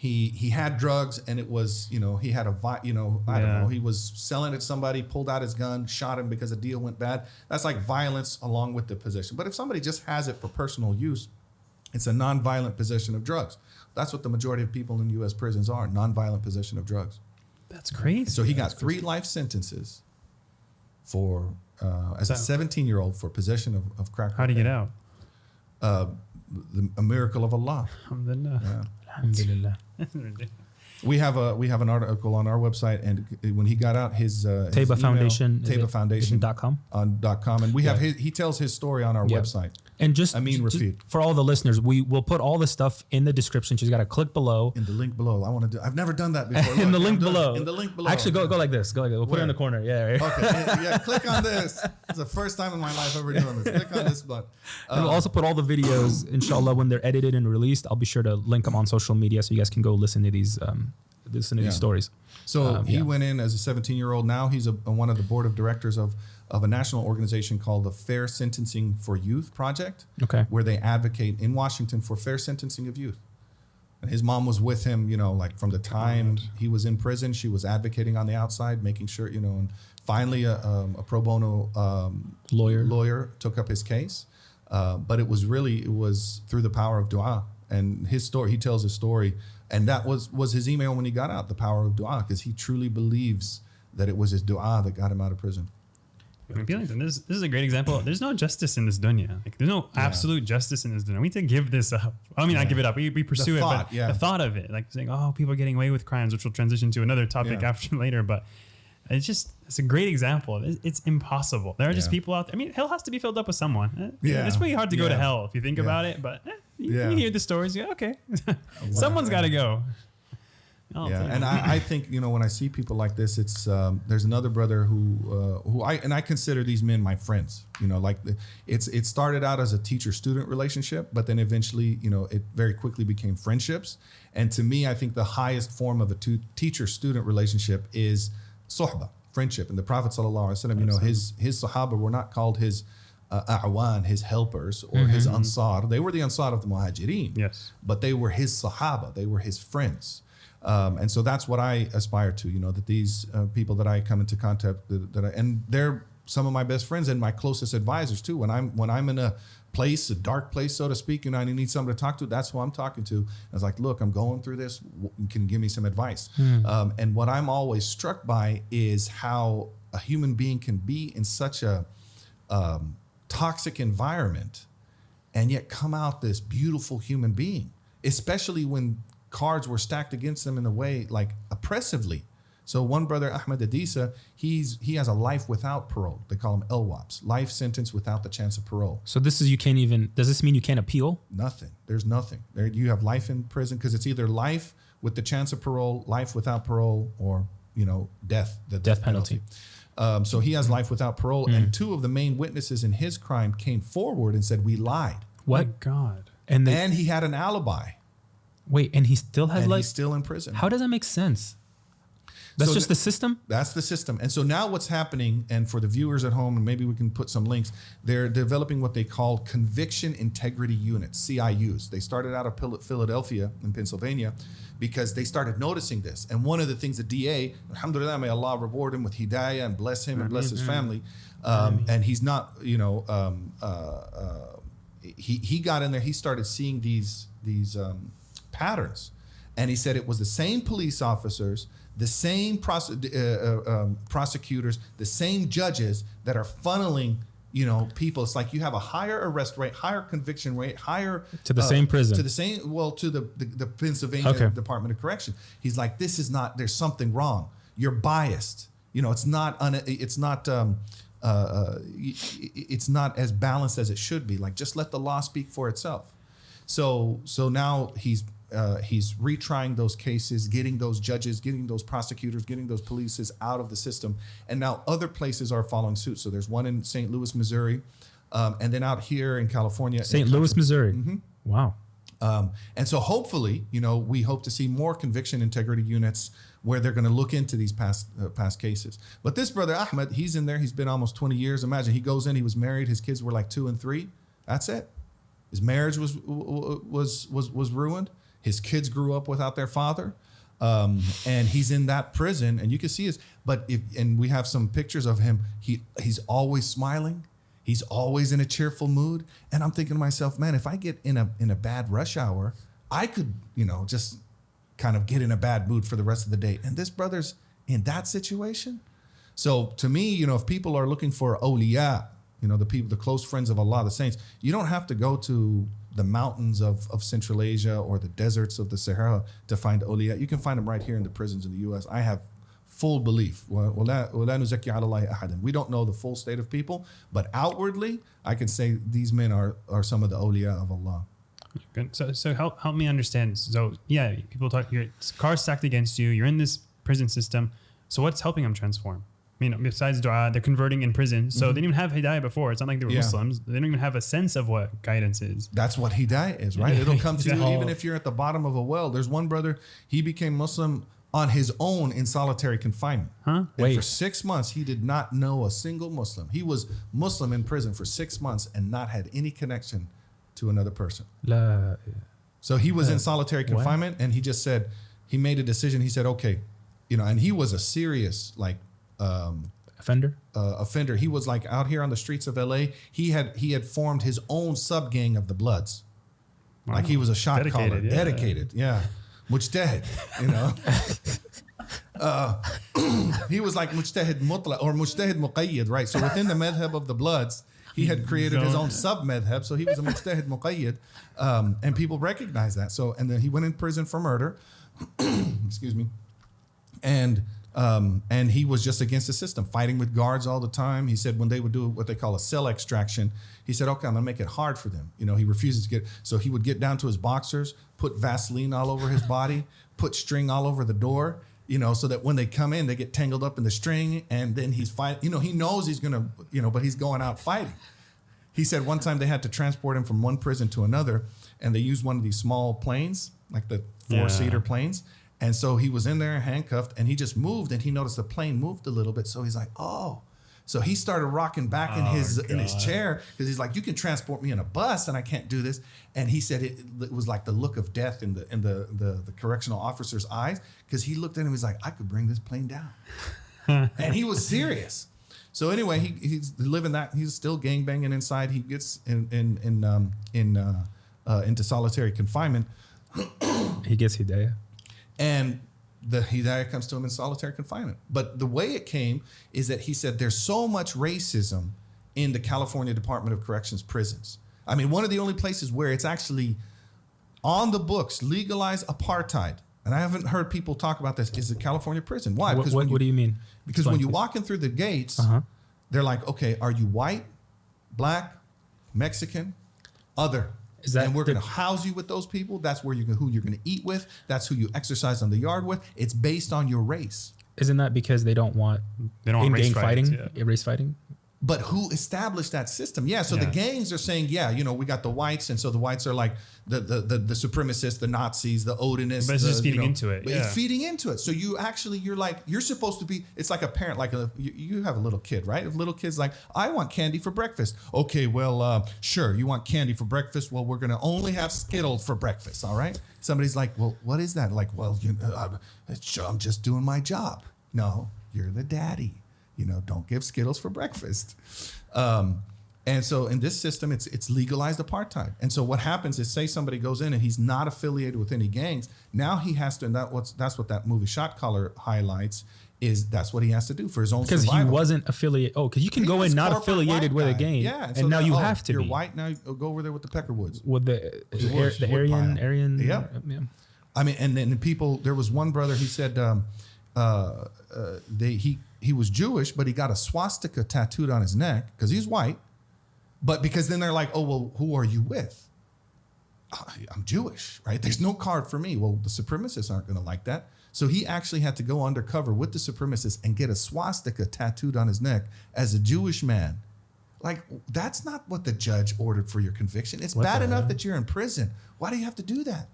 he had drugs, and it was, he had I don't know, he was selling it to somebody, pulled out his gun, shot him because a deal went bad. That's like violence along with the possession. But if somebody just has it for personal use, it's a nonviolent possession of drugs. That's what the majority of people in U.S. prisons are, nonviolent possession of drugs. That's crazy. So he got 3 life sentences for as a 17-year-old for possession of crack. How did he get out? A miracle of Allah. Alhamdulillah. Yeah. Alhamdulillah. We have an article on our website, and when he got out, his Tayba Foundation, Tayba Foundation .com, and we have he tells his story on our website. And just Rafid. for all the listeners, we will put all the stuff in the description. She's got to click below. In the link below. I've never done that before. In the link below. In the link below. Actually, go like this. Go like this. We'll put it in the corner. Yeah. Right. Okay. Yeah. Click on this. It's the first time in my life ever doing this. Click on this button. And we'll also put all the videos, inshallah, when they're edited and released. I'll be sure to link them on social media so you guys can go listen to these these stories. So he went in as a 17-year-old. Now he's one of the board of directors of a national organization called the Fair Sentencing for Youth Project, where they advocate in Washington for fair sentencing of youth. And his mom was with him, like from the time he was in prison. She was advocating on the outside, making sure, and finally a pro bono lawyer took up his case. But it was through the power of dua. And his story, he tells his story, and that was his email when he got out, the power of dua, because he truly believes that it was his dua that got him out of prison. I feel like this is a great example. There's no justice in this dunya. Like there's no absolute justice in this dunya. We need to give this up. I mean, not give it up. We pursue but the thought of it, like saying, oh, people are getting away with crimes, which we'll transition to another topic after later. But it's a great example. It's impossible. There are just people out there. I mean, hell has to be filled up with someone. It's pretty hard to go to hell if you think about it. But you hear the stories. You go, okay, someone's got to go. And I think, when I see people like this, it's there's another brother who I consider these men my friends. It started out as a teacher-student relationship, but then eventually, it very quickly became friendships. And to me, I think the highest form of a teacher-student relationship is sohbah, friendship. And the Prophet ﷺ, his sahaba were not called his a'wan, his helpers, or his ansar. They were the ansar of the muhajirin. Yes. But they were his sahaba. They were his friends. And so that's what I aspire to, that these people that I come into contact and they're some of my best friends and my closest advisors too. When I'm in a dark place, so to speak, and I need someone to talk to, that's who I'm talking to. I was like, look, I'm going through this. Can you give me some advice? And what I'm always struck by is how a human being can be in such a toxic environment and yet come out this beautiful human being, especially when cards were stacked against them in a way like oppressively. So one brother, Ahmed Adisa, he has a life without parole. They call him LWAPs, life sentence without the chance of parole. So does this mean you can't appeal? Nothing. There's nothing. You have life in prison because it's either life with the chance of parole, life without parole, or, death, the death penalty. So he has life without parole. And 2 of the main witnesses in his crime came forward and said, we lied. What? My God. And he had an alibi. Wait, and he still has he's still in prison. How does that make sense? That's just the system? That's the system. And so now what's happening, and for the viewers at home, and maybe we can put some links, they're developing what they call conviction integrity units, CIUs. They started out of Philadelphia in Pennsylvania because they started noticing this. And one of the things the DA, alhamdulillah, may Allah reward him with hidayah and bless him and bless his family. And he's not, he got in there, he started seeing these patterns, and he said it was the same police officers, the same prosecutors, the same judges that are funneling people. It's like you have a higher arrest rate, higher conviction rate, higher to the same prison, to the Pennsylvania Department of Correction. He's like, there's something wrong. You're biased. It's not as balanced as it should be. Like, just let the law speak for itself. So now he's retrying those cases, getting those judges, getting those prosecutors, getting those polices out of the system. And now other places are following suit. So there's one in St. Louis, Missouri, and then out here in California. St. Louis, Missouri. Wow. And so hopefully, we hope to see more conviction integrity units where they're going to look into these past cases. But this brother Ahmed, he's in there. He's been almost 20 years. Imagine, he goes in. He was married. His kids were like 2 and 3. That's it. His marriage was ruined. His kids grew up without their father. And he's in that prison, and you can see and we have some pictures of him. He's always smiling. He's always in a cheerful mood. And I'm thinking to myself, man, if I get in a bad rush hour, I could, just kind of get in a bad mood for the rest of the day. And this brother's in that situation. So to me, if people are looking for awliya, the close friends of Allah, the saints, you don't have to go to the mountains of Central Asia or the deserts of the Sahara to find awliya. You can find them right here in the prisons in the U.S. I have full belief. We don't know the full state of people, but outwardly, I can say these men are some of the awliya of Allah. Good. So help me understand. So yeah, people talk, your car's stacked against you, you're in this prison system. So what's helping them transform? I mean, besides dua, they're converting in prison. So they didn't even have hidayah before. It's not like they were Muslims. They don't even have a sense of what guidance is. That's what hidayah is, right? It'll come to you even if you're at the bottom of a well. There's one brother, he became Muslim on his own in solitary confinement. Huh? And for 6 months, he did not know a single Muslim. He was Muslim in prison for 6 months and not had any connection to another person. So he was in solitary confinement, and he just said, he made a decision. He said, okay, and he was a serious, offender. He was out here on the streets of LA. He had formed his own sub gang of the Bloods. Wow. Like he was a shot caller, dedicated. Yeah. Mujtahid, he was like Mujtahid Mutla or Mujtahid Muqayyid, right? So within the madhab of the Bloods, he had created his own sub-madhab. So he was a Mujtahid Muqayyid, and people recognize that. So, and then he went in prison for murder. Excuse me. And he was just against the system, fighting with guards all the time. He said when they would do what they call a cell extraction, he said, okay, I'm gonna make it hard for them. He refuses to so he would get down to his boxers, put Vaseline all over his body, put string all over the door, so that when they come in, they get tangled up in the string, and then he's fighting. He knows he's gonna, but he's going out fighting. He said one time they had to transport him from one prison to another, and they used one of these small planes, like the 4-seater planes. And so he was in there handcuffed, and he just moved, and he noticed the plane moved a little bit. So he's like, oh. So he started rocking back in his chair, because he's like, you can transport me in a bus, and I can't do this. And he said it was like the look of death in the correctional officer's eyes, because he looked at him, he's like, I could bring this plane down. And he was serious. So anyway, he's living that. He's still gangbanging inside. He gets into solitary confinement. He gets hidayah. And the hidayah comes to him in solitary confinement. But the way it came is that he said there's so much racism in the California Department of Corrections prisons. I mean, one of the only places where it's actually on the books, legalized apartheid. And I haven't heard people talk about this, is the California prison. Why? What do you mean? Because when you walk in through the gates, they're like, okay, are you white, black, Mexican, other? And we're going to house you with those people. That's who you're going to eat with. That's who you exercise on the yard with. It's based on your race. Isn't that because they don't want in-gang fighting, race fighting? But who established that system? Yeah, so the gangs are saying, we got the whites, and so the whites are like the supremacists, the Nazis, the Odinists. But it's just feeding into it. It's feeding into it. So you're supposed to be, it's like a parent, you have a little kid, right? If little kid's like, I want candy for breakfast. Okay, well, sure, you want candy for breakfast? Well, we're going to only have Skittles for breakfast, all right? Somebody's like, well, what is that? Like, well, I'm just doing my job. No, you're the daddy. Don't give Skittles for breakfast. And so in this system, it's legalized apartheid. And so what happens is, say somebody goes in and he's not affiliated with any gangs. Now he has to, and that's what that movie Shot Caller highlights, is that's what he has to do for his own survival. Because he wasn't affiliated. Oh, because you can go in not affiliated with a gang. Yeah. And now you have to you're be. white, now you go over there with the Peckerwoods. With the Aryan. Yep. Yeah. I mean, and then people, there was one brother, he said, he was Jewish, but he got a swastika tattooed on his neck because he's white. But because then they're like, oh, well, who are you with? I'm Jewish, right? There's no card for me. Well, the supremacists aren't going to like that. So he actually had to go undercover with the supremacists and get a swastika tattooed on his neck as a Jewish man. Like, that's not what the judge ordered for your conviction. It's bad enough that you're in prison. Why do you have to do that?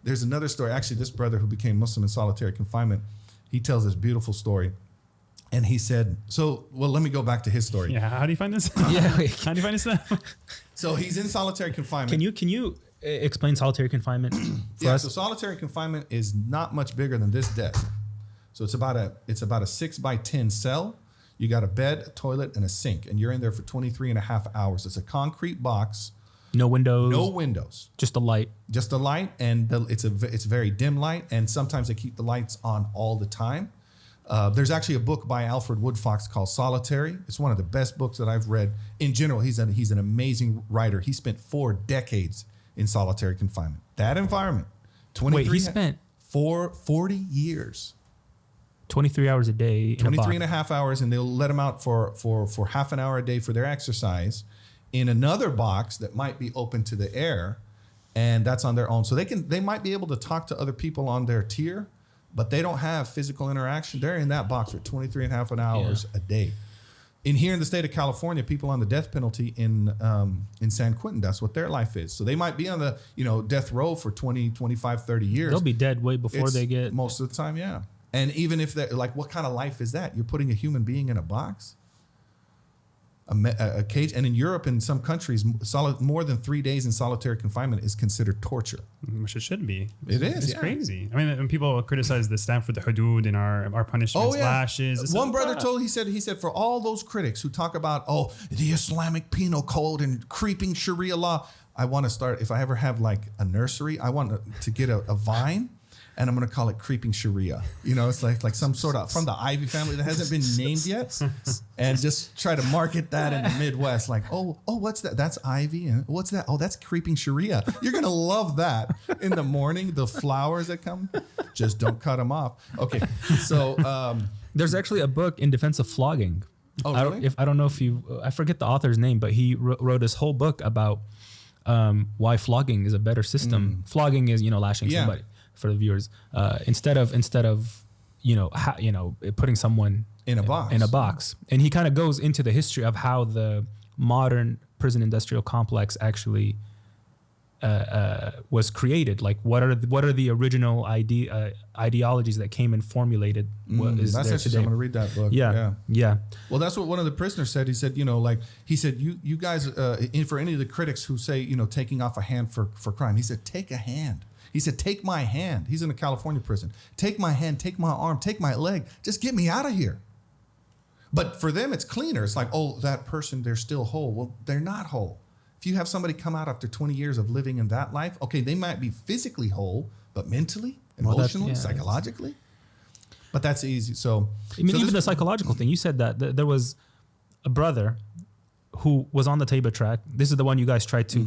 There's another story. Actually, this brother who became Muslim in solitary confinement, he tells this beautiful story. And he said, let me go back to his story. Yeah, how do you find this? Yeah. How do you find this? So he's in solitary confinement. Can you explain solitary confinement for us. So solitary confinement is not much bigger than this desk. So it's about a 6x10 cell. You got a bed, a toilet, and a sink, and you're in there for 23 and a half hours. It's a concrete box. No windows. No windows. Just a light. Just a light, and it's very dim light, and sometimes they keep the lights on all the time. There's actually a book by Alfred Woodfox called Solitary. It's one of the best books that I've read. In general, he's an amazing writer. He spent 4 decades in solitary confinement. That environment. 23. Wait, he spent 40 years. 23 hours a day in 23 and a half hours, and they'll let them out for half an hour a day for their exercise in another box that might be open to the air, and that's on their own. So they might be able to talk to other people on their tier, but they don't have physical interaction. They're in that box for 23 and a half hours a day. In here in the state of California, people on the death penalty in San Quentin, that's what their life is. So they might be on the death row for 20, 25, 30 years. They'll be dead way before they get... Most of the time, yeah. And even if they're like, what kind of life is that? You're putting a human being in a box? A cage? And in Europe, in some countries, more than 3 days in solitary confinement is considered torture. Which it should be. It is. It's crazy. I mean, when people criticize the Stanford Hudud and our punishments, lashes. One brother he said, for all those critics who talk about, the Islamic penal code and creeping Sharia law, I want to start, if I ever have like a nursery, I want to get a vine. And I'm going to call it creeping Sharia. It's like some sort of from the Ivy family that hasn't been named yet, and just try to market that in the Midwest. Like, what's that? That's Ivy, and what's that? Oh, that's creeping Sharia. You're going to love that in the morning. The flowers that come, just don't cut them off. Okay, so there's actually a book in defense of flogging. Oh, really? I don't know if I forget the author's name, but he wrote this whole book about why flogging is a better system. Flogging is lashing somebody. For the viewers, instead of putting someone in a box, and he kind of goes into the history of how the modern prison industrial complex actually was created. Like, what are the original ideologies that came and formulated what is that's there interesting. today? I'm going to read that book. Yeah. Well, that's what one of the prisoners said. He said, you guys, for any of the critics who say, taking off a hand for crime, he said, take a hand. He said, take my hand. He's in a California prison. Take my hand, take my arm, take my leg. Just get me out of here. But for them, it's cleaner. It's like, that person, they're still whole. Well, they're not whole. If you have somebody come out after 20 years of living in that life, okay, they might be physically whole, but mentally, emotionally, psychologically. But that's easy. So, even the psychological thing, you said that there was a brother who was on the Tayba track. This is the one you guys tried to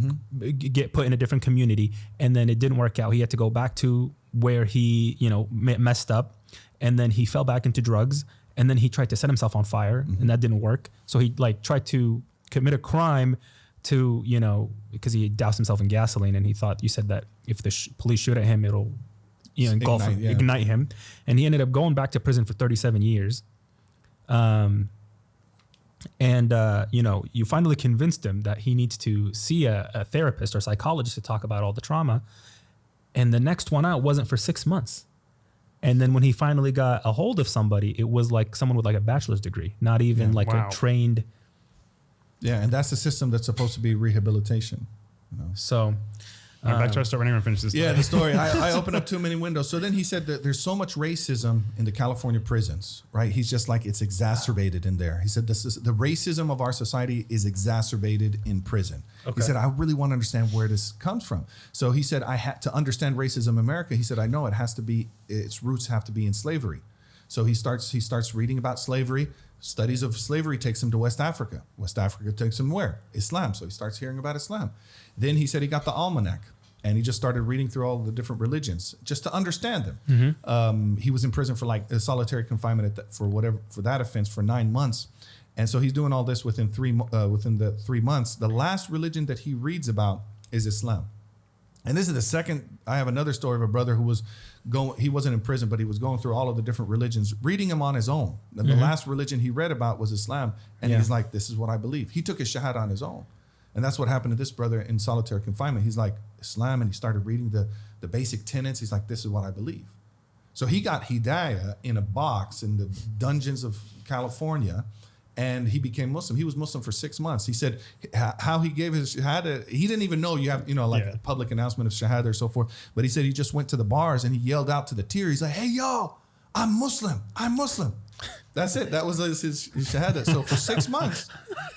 get put in a different community, and then it didn't work out. He had to go back to where he, messed up, and then he fell back into drugs, and then he tried to set himself on fire, and that didn't work. So he tried to commit a crime to, because he doused himself in gasoline, and he thought, you said that if the police shoot at him, it'll, ignite him. And he ended up going back to prison for 37 years. And you finally convinced him that he needs to see a therapist or psychologist to talk about all the trauma. And the next one out wasn't for 6 months. And then when he finally got a hold of somebody, it was like someone with like a bachelor's degree, not even a trained. Yeah, and that's the system that's supposed to be rehabilitation. So back to our story. We're going to finish this story. Yeah, the story. I opened up too many windows. So then he said that there's so much racism in the California prisons, right? He's just like, it's exacerbated in there. He said the racism of our society is exacerbated in prison. Okay. He said, I really want to understand where this comes from. So he said, I had to understand racism in America. He said, I know its roots have to be in slavery. So he starts reading about slavery. Studies of slavery takes him to West Africa. West Africa takes him where? Islam. So he starts hearing about Islam. Then he said he got the almanac. And he just started reading through all the different religions just to understand them. He was in prison for like solitary confinement for that offense for 9 months, and so he's doing all this within the 3 months. The last religion that he reads about is Islam, and this is the second. I have another story of a brother who was going. He wasn't in prison, but he was going through all of the different religions, reading them on his own. And the last religion he read about was Islam, and he's like, "This is what I believe." He took his shahada on his own. And that's what happened to this brother in solitary confinement. He's like, Islam, and he started reading the basic tenets. He's like, this is what I believe. So he got hidayah in a box in the dungeons of California, and he became Muslim. He was Muslim for 6 months. He said how he gave his shahada, he didn't even know you have, a public announcement of shahada or so forth. But he said he just went to the bars and he yelled out to the tier. He's like, hey, y'all, I'm Muslim. That's it. That was his shahada. So for 6 months,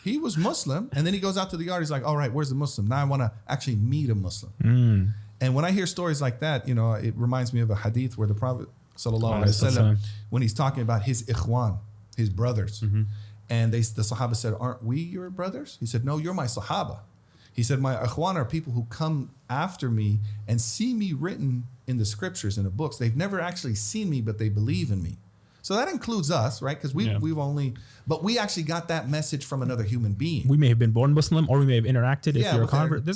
he was Muslim. And then he goes out to the yard. He's like, all right, where's the Muslim? Now I want to actually meet a Muslim. And when I hear stories like that, it reminds me of a hadith where the Prophet sallallahu alaihi wasallam, when he's talking about his ikhwan, his brothers, and the Sahaba said, aren't we your brothers? He said, no, you're my Sahaba. He said, my ikhwan are people who come after me and see me written in the scriptures, in the books. They've never actually seen me, but they believe in me. So that includes us, right? Because but we actually got that message from another human being. We may have been born Muslim, or we may have interacted if you're a convert.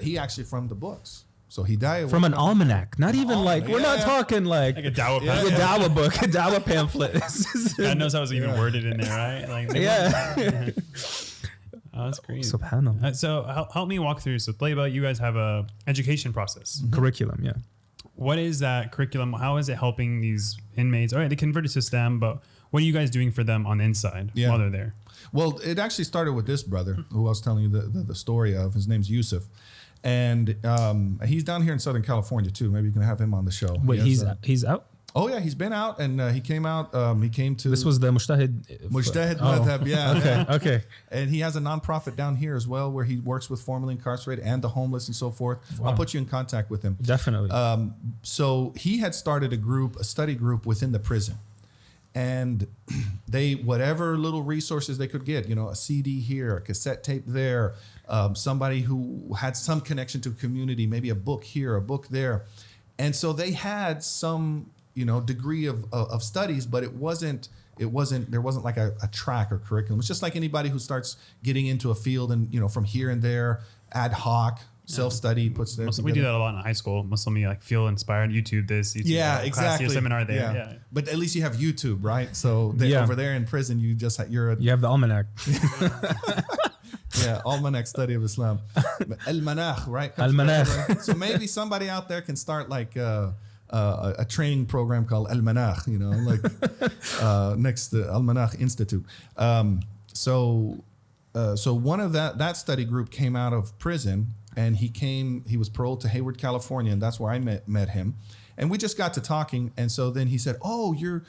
He actually from the books. So he died from an almanac, not even we're not talking like a dawah pamphlet. A dawah book, a dawah pamphlet. God knows how it was even worded in there, right? Oh, that's great. Subhanallah. So help me walk through. So Tayba, you guys have a education process. Curriculum, yeah. What is that curriculum? How is it helping these inmates? All right, they converted to Islam, but what are you guys doing for them on the inside while they're there? Well, it actually started with this brother who I was telling you the story of. His name's Yusuf. And he's down here in Southern California too. Maybe you can have him on the show. Wait, he's out? Oh yeah, he's been out, and he came out. He came to. This was the Mujtahid madhab, yeah. Okay. And he has a nonprofit down here as well, where he works with formerly incarcerated and the homeless and so forth. Wow. I'll put you in contact with him. Definitely. So he had started a study group within the prison, and they whatever little resources they could get, a CD here, a cassette tape there, somebody who had some connection to a community, maybe a book here, a book there, and so they had some. Degree of studies, but there wasn't like a track or curriculum. It's just like anybody who starts getting into a field and, from here and there, ad hoc, self-study puts there. We do that a lot in high school. Muslim, feel inspired. YouTube this, YouTube that. Exactly. Class, seminar there. Yeah. But at least you have YouTube, right? So over there in prison, you have the almanac. Almanac study of Islam. Al-Manakh, right? Al-Manakh. So maybe somebody out there can start like a training program called Al-Manakh, next to Al-Manakh Institute. So one of that study group came out of prison, and he was paroled to Hayward, California, and that's where I met him. And we just got to talking, and so then he said, "Oh, you're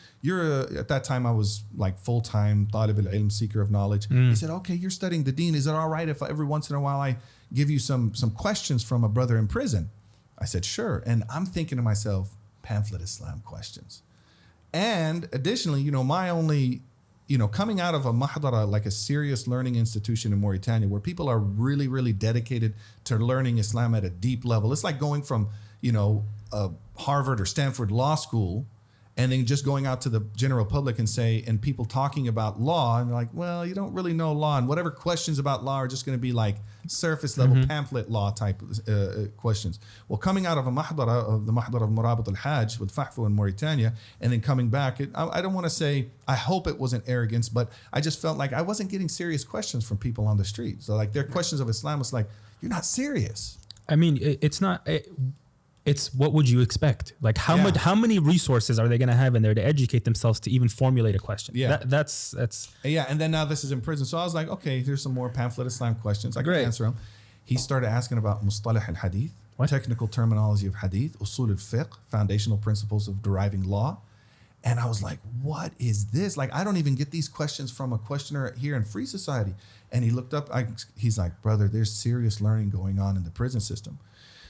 at that time I was like full-time talib al-ilm, seeker of knowledge." He said, "Okay, you're studying the deen. Is it all right if every once in a while I give you some questions from a brother in prison?" I said, "Sure." And I'm thinking to myself, pamphlet Islam questions. And additionally, my only, coming out of a mahdara, like a serious learning institution in Mauritania, where people are really, really dedicated to learning Islam at a deep level. It's like going from, Harvard or Stanford law school and then just going out to the general public and people talking about law, and they're like, well, you don't really know law, and whatever questions about law are just going to be like surface level pamphlet law type questions. Well, coming out of the Mahdara of Murabat al-Hajj with Fahfu in Mauritania, and then coming back, I don't want to say, I hope it wasn't arrogance, but I just felt like I wasn't getting serious questions from people on the street. So like their questions of Islam was like, you're not serious. I mean, it's not... It's what would you expect? Like how many resources are they going to have in there to educate themselves to even formulate a question? Yeah, that's And then now this is in prison, so I was like, okay, here's some more pamphlet Islam questions. I can answer them. He started asking about mustalah al-hadith, technical terminology of hadith, usul al-fiqh, foundational principles of deriving law, and I was like, what is this? Like, I don't even get these questions from a questioner here in Free Society. And he looked up. He's like, brother, there's serious learning going on in the prison system.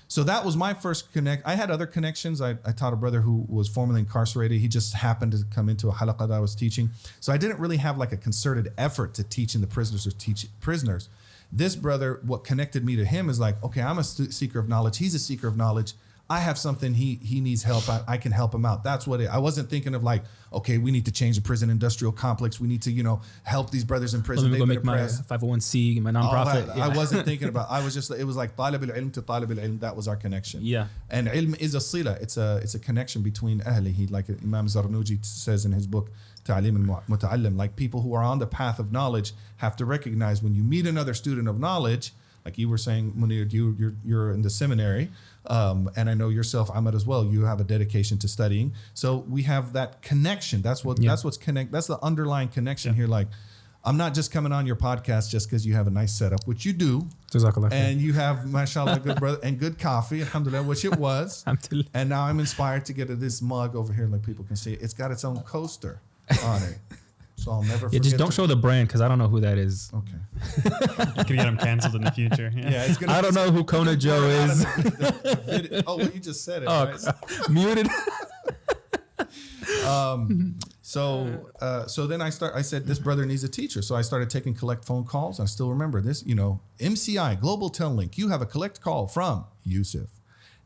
So that was my first connect. I had other connections. I taught a brother who was formerly incarcerated. He just happened to come into a halaqah that I was teaching. So I didn't really have like a concerted effort to teach in the prisoners or teach prisoners. This brother, what connected me to him is like, okay, I'm a seeker of knowledge. He's a seeker of knowledge. I have something he needs help. I can help him out. That's what I wasn't thinking of like, okay, we need to change the prison industrial complex. We need to, help these brothers in prison. Let me go make my 501c, my nonprofit. I wasn't thinking about, it was like talib al-ilm to talib al-ilm. That was our connection. Yeah. And ilm is a sila. It's a connection between ahlihi, like Imam Zarnuji says in his book, Ta'lim al-Muta'allim, like people who are on the path of knowledge have to recognize when you meet another student of knowledge, like you were saying, Munir, you're in the seminary, and I know yourself, Ahmed, as well. You have a dedication to studying, so we have that connection. That's what's connect. That's the underlying connection here. Like, I'm not just coming on your podcast just because you have a nice setup, which you do. Jazakallah. And you have, mashallah, good brother, and good coffee, alhamdulillah, which it was. And now I'm inspired to get this mug over here, like people can see it. It's got its own coaster on it. So I'll never forget. Just don't show the brand because I don't know who that is. Okay. You can get them canceled in the future. Yeah, it's gonna, I don't know who Kona Joe is. Oh, well, you just said it. Oh, Right? muted. So then I said, this brother needs a teacher. So I started taking collect phone calls. I still remember this, MCI, Global Tel-Link. You have a collect call from Yusuf.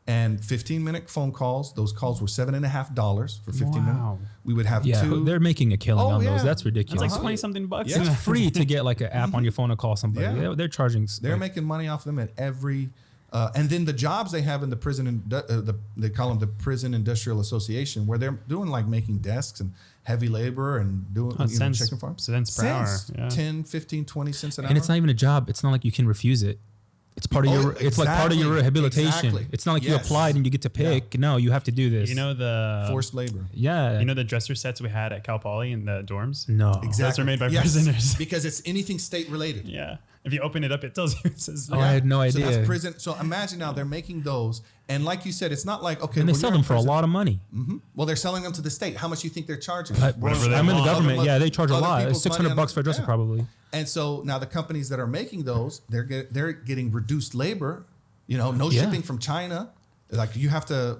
And 15-minute phone calls. Those calls were $7.50 for 15 minutes. We would have two. They're making a killing on those. That's ridiculous. It's like 20-something bucks. Yeah. It's free to get like an app on your phone to call somebody. Yeah. They're charging. They're making money off them at every. And then the jobs they have in the prison, they call them the Prison Industrial Association, where they're doing like making desks and heavy labor and doing chicken farms. Cents per hour. Yeah. 10, 15, 20 cents an hour. And it's not even a job. It's not like you can refuse it. It's part of your. It's like part of your rehabilitation. Exactly. It's not like you applied and you get to pick. Yeah. No, you have to do this. The forced labor. Yeah. The dresser sets we had at Cal Poly in the dorms. No, exactly. Those are made by prisoners because it's anything state related. Yeah. If you open it up, it tells you. It says. Oh, I had no idea. So that's prison. So imagine now they're making those, and like you said, it's not like okay. And they sell them for a lot of money. Mm-hmm. Well, they're selling them to the state. How much do you think they're charging? I'm in the government. They charge a lot. It's $600 for a dresser probably. And so now the companies that are making those, they're getting reduced labor. No shipping from China. Like you have to,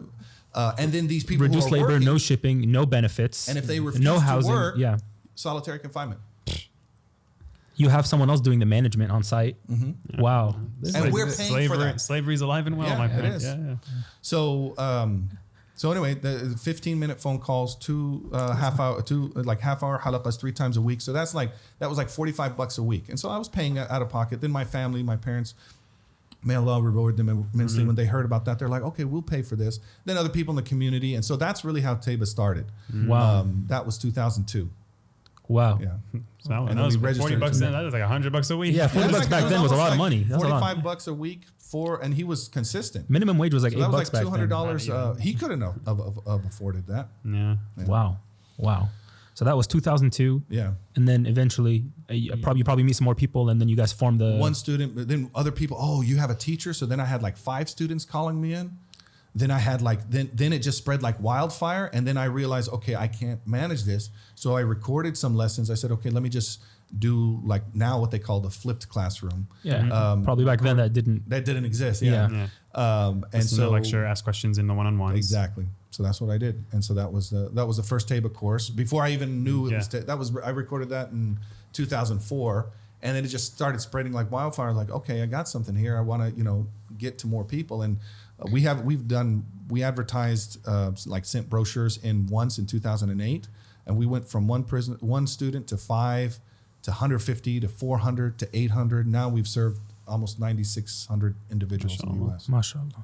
and then these people reduced who are labor, working, no shipping, no benefits, and if they refuse no housing, to work, solitary confinement. You have someone else doing the management on site. Mm-hmm. Wow, and we're paying for that. Slavery's alive and well, my friend. It is. Yeah. So anyway, the 15-minute phone calls, two half hour halaqas 3 times a week. So that was like $45 a week, and so I was paying out of pocket. Then my family, my parents, may Allah reward them immensely. Mm-hmm. When they heard about that, they're like, okay, we'll pay for this. Then other people in the community, and so that's really how Tayba started. Wow, that was 2002. Wow. Yeah. So that was $40 then. That was like $100 a week. Yeah, $40 back then was a lot of money. That's $45 a week and he was consistent. Minimum wage was like $8 that was like $200. He couldn't have afforded that. Yeah. Wow. So that was 2002. Yeah. And then eventually, you probably meet some more people, and then you guys formed the one student. But then other people. Oh, you have a teacher. So then I had like 5 students calling me in. Then I had then it just spread like wildfire. And then I realized, okay, I can't manage this. So I recorded some lessons. I said, okay, let me just do like now what they call the flipped classroom. Yeah. Probably back then that didn't exist. Yeah. And so lecture, ask questions in the one-on-ones. Exactly. So that's what I did. And so that was the first Tayba course before I even knew it was, I recorded that in 2004. And then it just started spreading like wildfire. Like, okay, I got something here. I want to, get to more people. And we advertised, sent brochures once in 2008. And we went from one student to 5 to 150 to 400 to 800. Now we've served almost 9,600 individuals in the U.S. MashaAllah.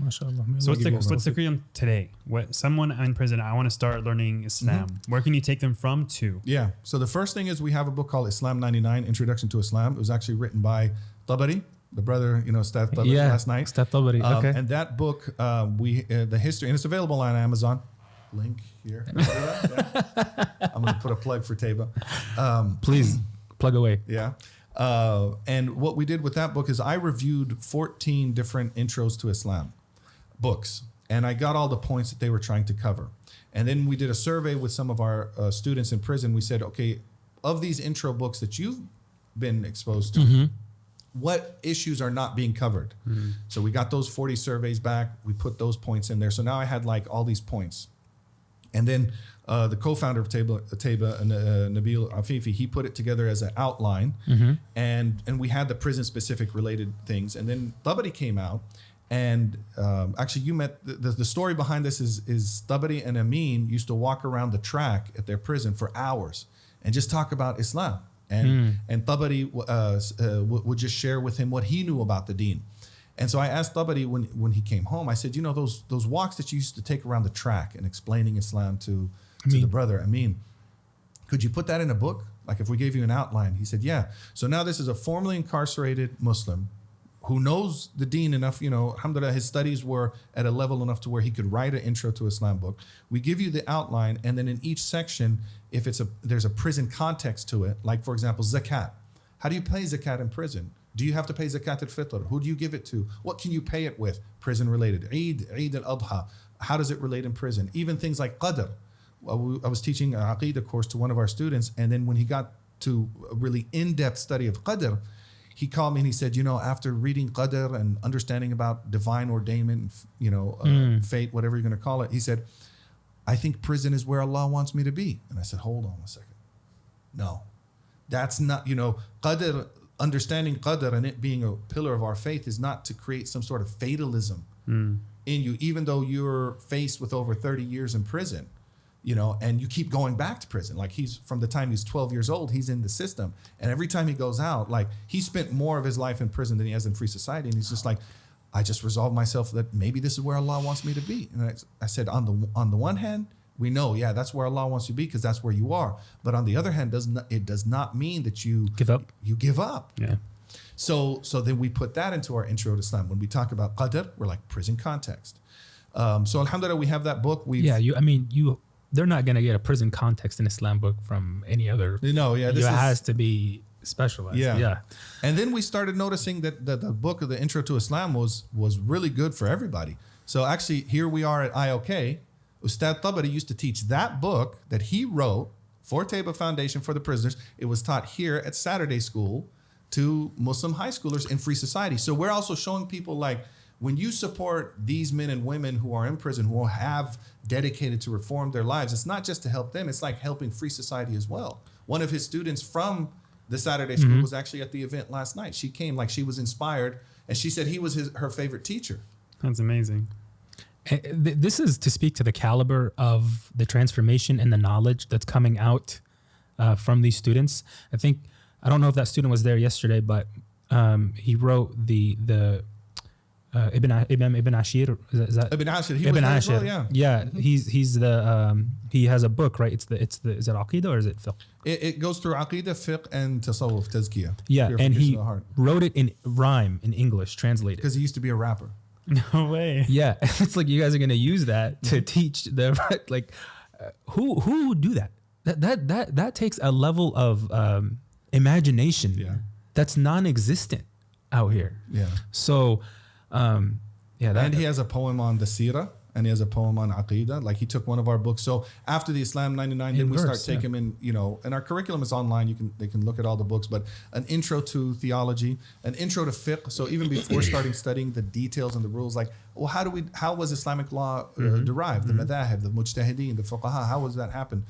So what's the curriculum today? Someone in prison, I want to start learning Islam. Mm-hmm. Where can you take them from to? Yeah. So the first thing is we have a book called Islam 99, Introduction to Islam. It was actually written by Tabari, the brother, Ustad Tabari last night. Ustad Tabari, okay. And that book, the history, and it's available on Amazon. Link here. I'm going to put a plug for Tayba. Please, plug away. Yeah. And what we did with that book is I reviewed 14 different intros to Islam books, and I got all the points that they were trying to cover. And then we did a survey with some of our students in prison. We said, okay, of these intro books that you've been exposed to, what issues are not being covered? Mm-hmm. So we got those 40 surveys back. We put those points in there. So now I had like all these points. And then the co-founder of Tayba, Nabil Afifi, he put it together as an outline. Mm-hmm. And we had the prison-specific related things. And then Tabari came out. And actually, you met the story behind this is Tabari and Amin used to walk around the track at their prison for hours and just talk about Islam. And Tabari would just share with him what he knew about the deen. And so I asked Tabari when he came home, I said, those walks that you used to take around the track and explaining Islam to the brother Amin, could you put that in a book? Like if we gave you an outline? He said, yeah. So now this is a formerly incarcerated Muslim who knows the deen enough, alhamdulillah, his studies were at a level enough to where he could write an intro to Islam book. We give you the outline, and then in each section, if there's a prison context to it, like for example, zakat. How do you pay zakat in prison? Do you have to pay zakat al-fitr? Who do you give it to? What can you pay it with? Prison related. Eid al-Adha. How does it relate in prison? Even things like qadr. I was teaching an aqeedah course to one of our students, and then when he got to a really in-depth study of qadr, he called me and he said, after reading qadr and understanding about divine ordainment, fate, whatever you're going to call it, he said, I think prison is where Allah wants me to be. And I said, hold on a second. No, that's not, qadr, understanding qadr and it being a pillar of our faith is not to create some sort of fatalism in you, even though you're faced with over 30 years in prison. And you keep going back to prison. Like from the time he's 12 years old, he's in the system. And every time he goes out, like he spent more of his life in prison than he has in free society. And he's just like, I just resolved myself that maybe this is where Allah wants me to be. And I said, on the one hand, we know, that's where Allah wants you to be because that's where you are. But on the other hand, it does not mean that you give up. You give up. Yeah. So then we put that into our intro to Islam. When we talk about qadr, we're like prison context. So alhamdulillah, we have that book. They're not going to get a prison context in Islam book from any other. No, yeah. It has to be specialized. Yeah. And then we started noticing that the book of the Intro to Islam was really good for everybody. So actually, here we are at IOK. Ustad Tabari used to teach that book that he wrote for Tayba Foundation for the prisoners. It was taught here at Saturday School to Muslim high schoolers in free society. So we're also showing people like, when you support these men and women who are in prison, who have dedicated to reform their lives, it's not just to help them, it's like helping free society as well. One of his students from the Saturday School was actually at the event last night. She came, like she was inspired, and she said he was her favorite teacher. That's amazing. This is to speak to the caliber of the transformation and the knowledge that's coming out from these students. I don't know if that student was there yesterday, but he wrote the Ibn Ashir. Is that Ibn Ashir? He Ibn was Ashir. there as well, yeah. He's the he has a book, right? Is it Aqidah or is it fiqh? It goes through Aqidah, fiqh, and tasawwuf, tazkiyah. Yeah, and he wrote it in rhyme in English, translated. Because he used to be a rapper. No way. Yeah, it's like you guys are gonna use that to teach the who would do that? That takes a level of imagination that's non-existent out here. Yeah. So. And he has a poem on the Sirah, and he has a poem on Aqidah. Like he took one of our books. So after the Islam 99, then we start taking him in, and our curriculum is online. They can look at all the books, but an intro to theology, an intro to fiqh. So even before starting studying the details and the rules, like, well, how was Islamic law derived? The madhahib, the mujtahideen, the fuqaha, how was that happen?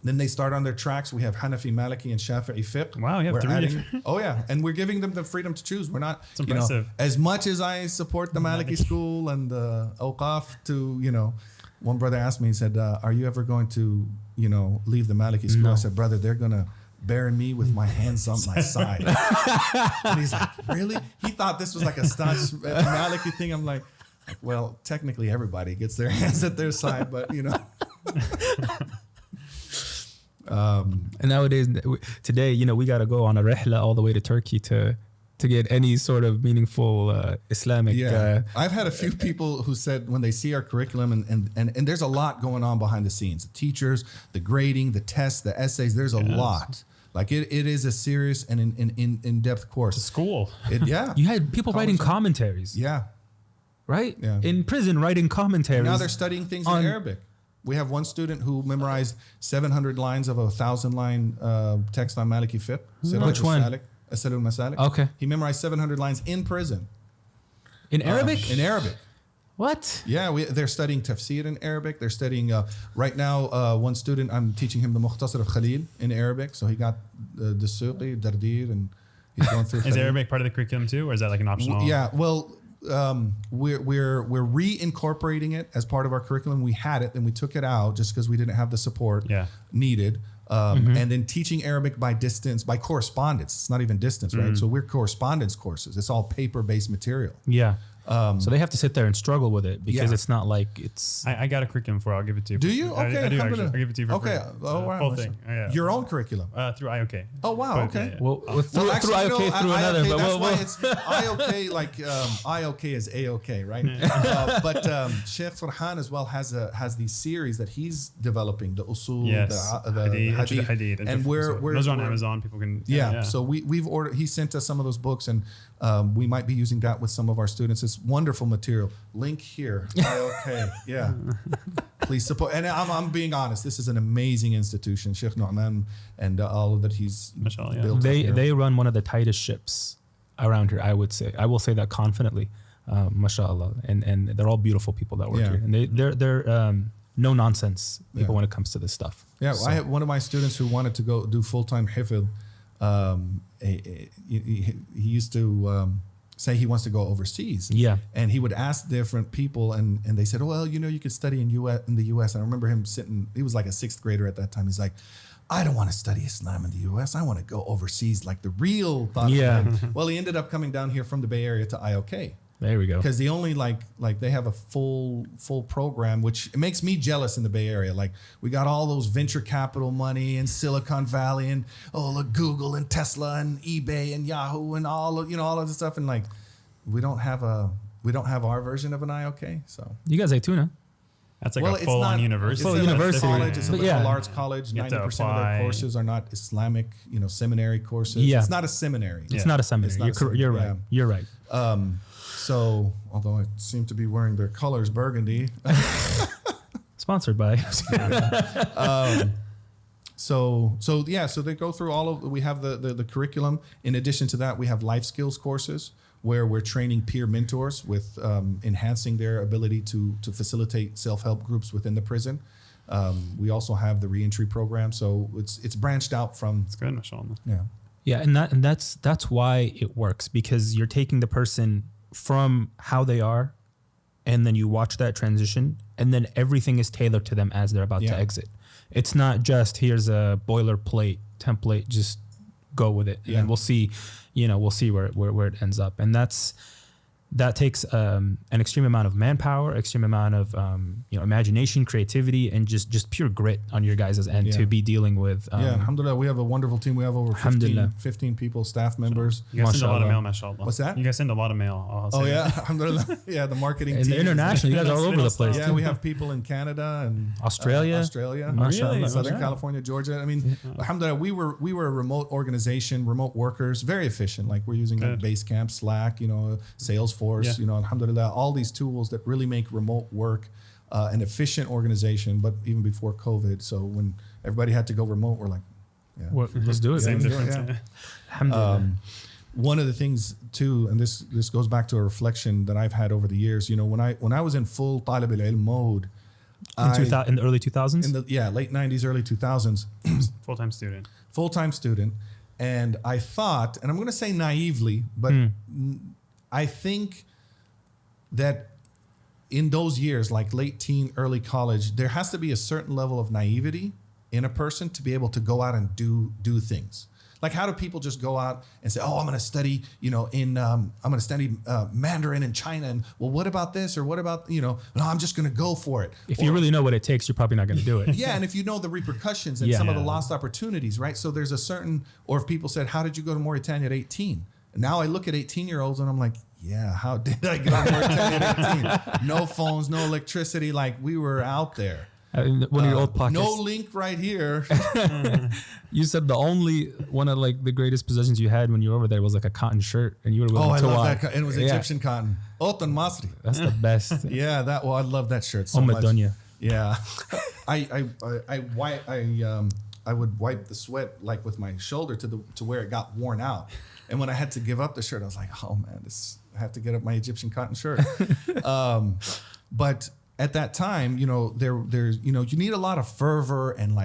Then they start on their tracks. We have Hanafi, Maliki, and Shafi'i fiqh. Wow, you have three different. Oh yeah, and we're giving them the freedom to choose. We're not, it's impressive. As much as I support the Maliki school and the Awqaf to, one brother asked me, he said, are you ever going to, leave the Maliki school? No. I said, brother, they're going to bury me with my hands on my side. And he's like, really? He thought this was like a staunch Maliki thing. I'm like, well, technically everybody gets their hands at their side, but and nowadays, today, we got to go on a rihla all the way to Turkey to get any sort of meaningful Islamic. I've had a few people who said when they see our curriculum and there's a lot going on behind the scenes, the teachers, the grading, the tests, the essays, there's a lot. Like it is a serious and in-depth course. It's a school. You had people writing commentaries. Yeah. Right? Yeah. In prison writing commentaries. And now they're studying things in Arabic. We have one student who memorized 700 lines of a 1,000-line text on Maliki fiqh. Which one? Asalul Masalik. Okay. He memorized 700 lines in prison. In Arabic? In Arabic. What? Yeah, they're studying tafsir in Arabic. They're studying, right now, one student, I'm teaching him the Mukhtasar of Khalil in Arabic. So he got the Suqi, Dardir, and he's going through Is Arabic part of the curriculum too, or is that like an optional? Yeah, well, we're reincorporating it as part of our curriculum. We had it, then we took it out just because we didn't have the support needed. And then teaching Arabic by distance, by correspondence. It's not even distance, right? So we're correspondence courses. It's all paper-based material. Yeah. So they have to sit there and struggle with it because it's not like it's. I got a curriculum for it. I'll give it to you. Do you? Okay. I do actually. I'll give it to you for free. Oh, wow. Full thing. Yeah. Your own curriculum? Through IOK. Oh, wow. But, Okay. Well, through IOK, through another. IOK, But that's why it's IOK, like IOK is AOK, right? But Shaykh Farhan as well has these series that he's developing, the usul, the hadith. And those are on Amazon. People can. Yeah. So we've ordered, he sent us some of those books, and we might be using that with some of our students. It's wonderful material. Link here. IOK. Yeah. Please support. And I'm being honest. This is an amazing institution, Sheikh Nu'man, and all that he's built. They run one of the tightest ships around here. I will say that confidently, mashallah. And they're all beautiful people that work here, and they're no nonsense people when it comes to this stuff. Yeah, so. I had one of my students who wanted to go do full-time hifd. He used to say he wants to go overseas. Yeah. And he would ask different people, and they said, well, you could study in the U.S. And I remember him sitting, he was like a 6th grader at that time. He's like, I don't want to study Islam in the U.S. I want to go overseas, like the real thought. Yeah. Well, he ended up coming down here from the Bay Area to IOK. There we go. Because the only like they have a full program, which it makes me jealous in the Bay Area. Like we got all those venture capital money in Silicon Valley, and look, Google and Tesla and eBay and Yahoo and all of this stuff, and like we don't have our version of an IOK. So you guys say tuna. That's like a full-on university. It's a college. It's a liberal arts college. 90% of their courses are not Islamic, seminary courses. Yeah. It's not a seminary. It's not a seminary. You're right. Yeah. You're right. So, although I seem to be wearing their colors burgundy. Sponsored by. So they go through we have the curriculum. In addition to that, we have life skills courses where we're training peer mentors with enhancing their ability to facilitate self-help groups within the prison. We also have the reentry program. So it's branched out from. It's good, mashallah. Yeah. Yeah, and that's why it works, because you're taking the person from how they are, and then you watch that transition, and then everything is tailored to them as they're about to exit. It's not just here's a boilerplate template, just go with it, and then we'll see where it ends up. And that takes an extreme amount of manpower, extreme amount of imagination, creativity, and just pure grit on your guys' end to be dealing with. Alhamdulillah, we have a wonderful team. We have over 15 people, staff members. You guys send a lot of mail, mashallah. What's that? You guys send a lot of mail. Alhamdulillah. Yeah, the marketing and team. The international, you guys are all over the place. Yeah, we have people in Canada and Australia, really? Southern California, Georgia. I mean, alhamdulillah, we were a remote organization, remote workers, very efficient. Like we're using Basecamp, Slack, Salesforce. Alhamdulillah, all these tools that really make remote work an efficient organization. But even before COVID, so when everybody had to go remote, we're like, let's do it. Same difference. Alhamdulillah. One of the things too, and this goes back to a reflection that I've had over the years. When I was in full talib al-ilm mode, in the early 2000s, late 90s, early 2000s, full-time student, and I thought, and I'm going to say naively, but I think that in those years, like late teen, early college, there has to be a certain level of naivety in a person to be able to go out and do things. Like, how do people just go out and say, "Oh, I'm going to study, I'm going to study Mandarin in China," and well, what about this, or what about, no, I'm just going to go for it. If you really know what it takes, you're probably not going to do it. Yeah, and if you know the repercussions and some of the lost opportunities, right? So there's a certain, or if people said, "How did you go to Mauritania at 18?" Now I look at 18-year-olds and I'm like, yeah, how did I get on Mauritania at 18? No phones, no electricity. Like, we were out there. One of your old podcasts. No link right here. You said the only one of like the greatest possessions you had when you were over there was like a cotton shirt, and you were willing to love that. It was Egyptian cotton. Otan Masri. That's the best. Yeah, I love that shirt so much. Dunya. Yeah, I would wipe the sweat like with my shoulder to where it got worn out, and when I had to give up the shirt, I was like, oh man, I have to get up my Egyptian cotton shirt. But at that time, there's you need a lot of fervor and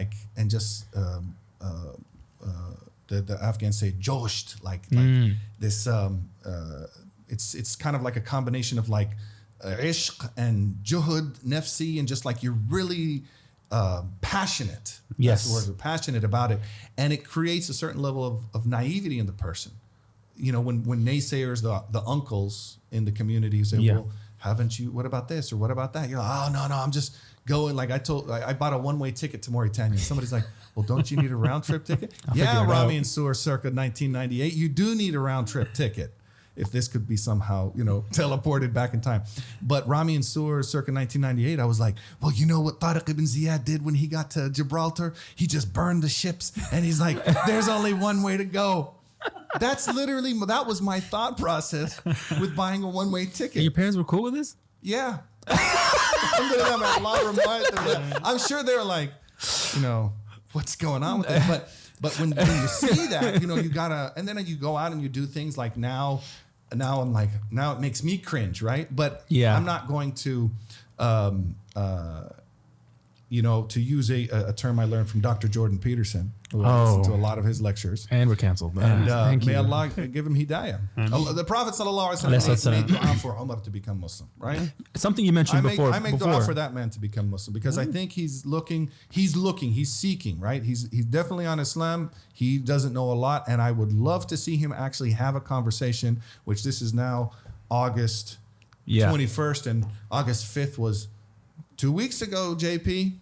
just the Afghans say josht, like this. It's kind of like a combination of like ishq and juhud nafsi, and just like you're really passionate. Yes, that's the word. We're passionate about it, and it creates a certain level of naivety in the person. when naysayers, the uncles in the community say, well, haven't you, what about this or what about that? You're like, oh, no, I'm just going. Like I bought a one-way ticket to Mauritania. Somebody's like, well, don't you need a round trip ticket? Yeah, Rami Nsour circa 1998. You do need a round trip ticket. If this could be somehow, teleported back in time. But Rami Nsour circa 1998, I was like, well, you know what Tariq ibn Ziyad did when he got to Gibraltar? He just burned the ships and he's like, there's only one way to go. That was my thought process with buying a one-way ticket. And your parents were cool with this? Yeah. I'm sure they're like, what's going on with it? But when you see that, you gotta, and then you go out and you do things like now I'm like, now it makes me cringe, right? But I'm not going to, to use a term I learned from Dr. Jordan Peterson, who I listened to a lot of his lectures. And we're canceled. And may Allah give him hidayah. The Prophet _alaihi made dua for Umar to become Muslim, right? Something you mentioned before. I make dua for that man to become Muslim because I think he's seeking, right? He's definitely on Islam. He doesn't know a lot. And I would love to see him actually have a conversation, which this is now August 21st and August 5th was 2 weeks ago, JP.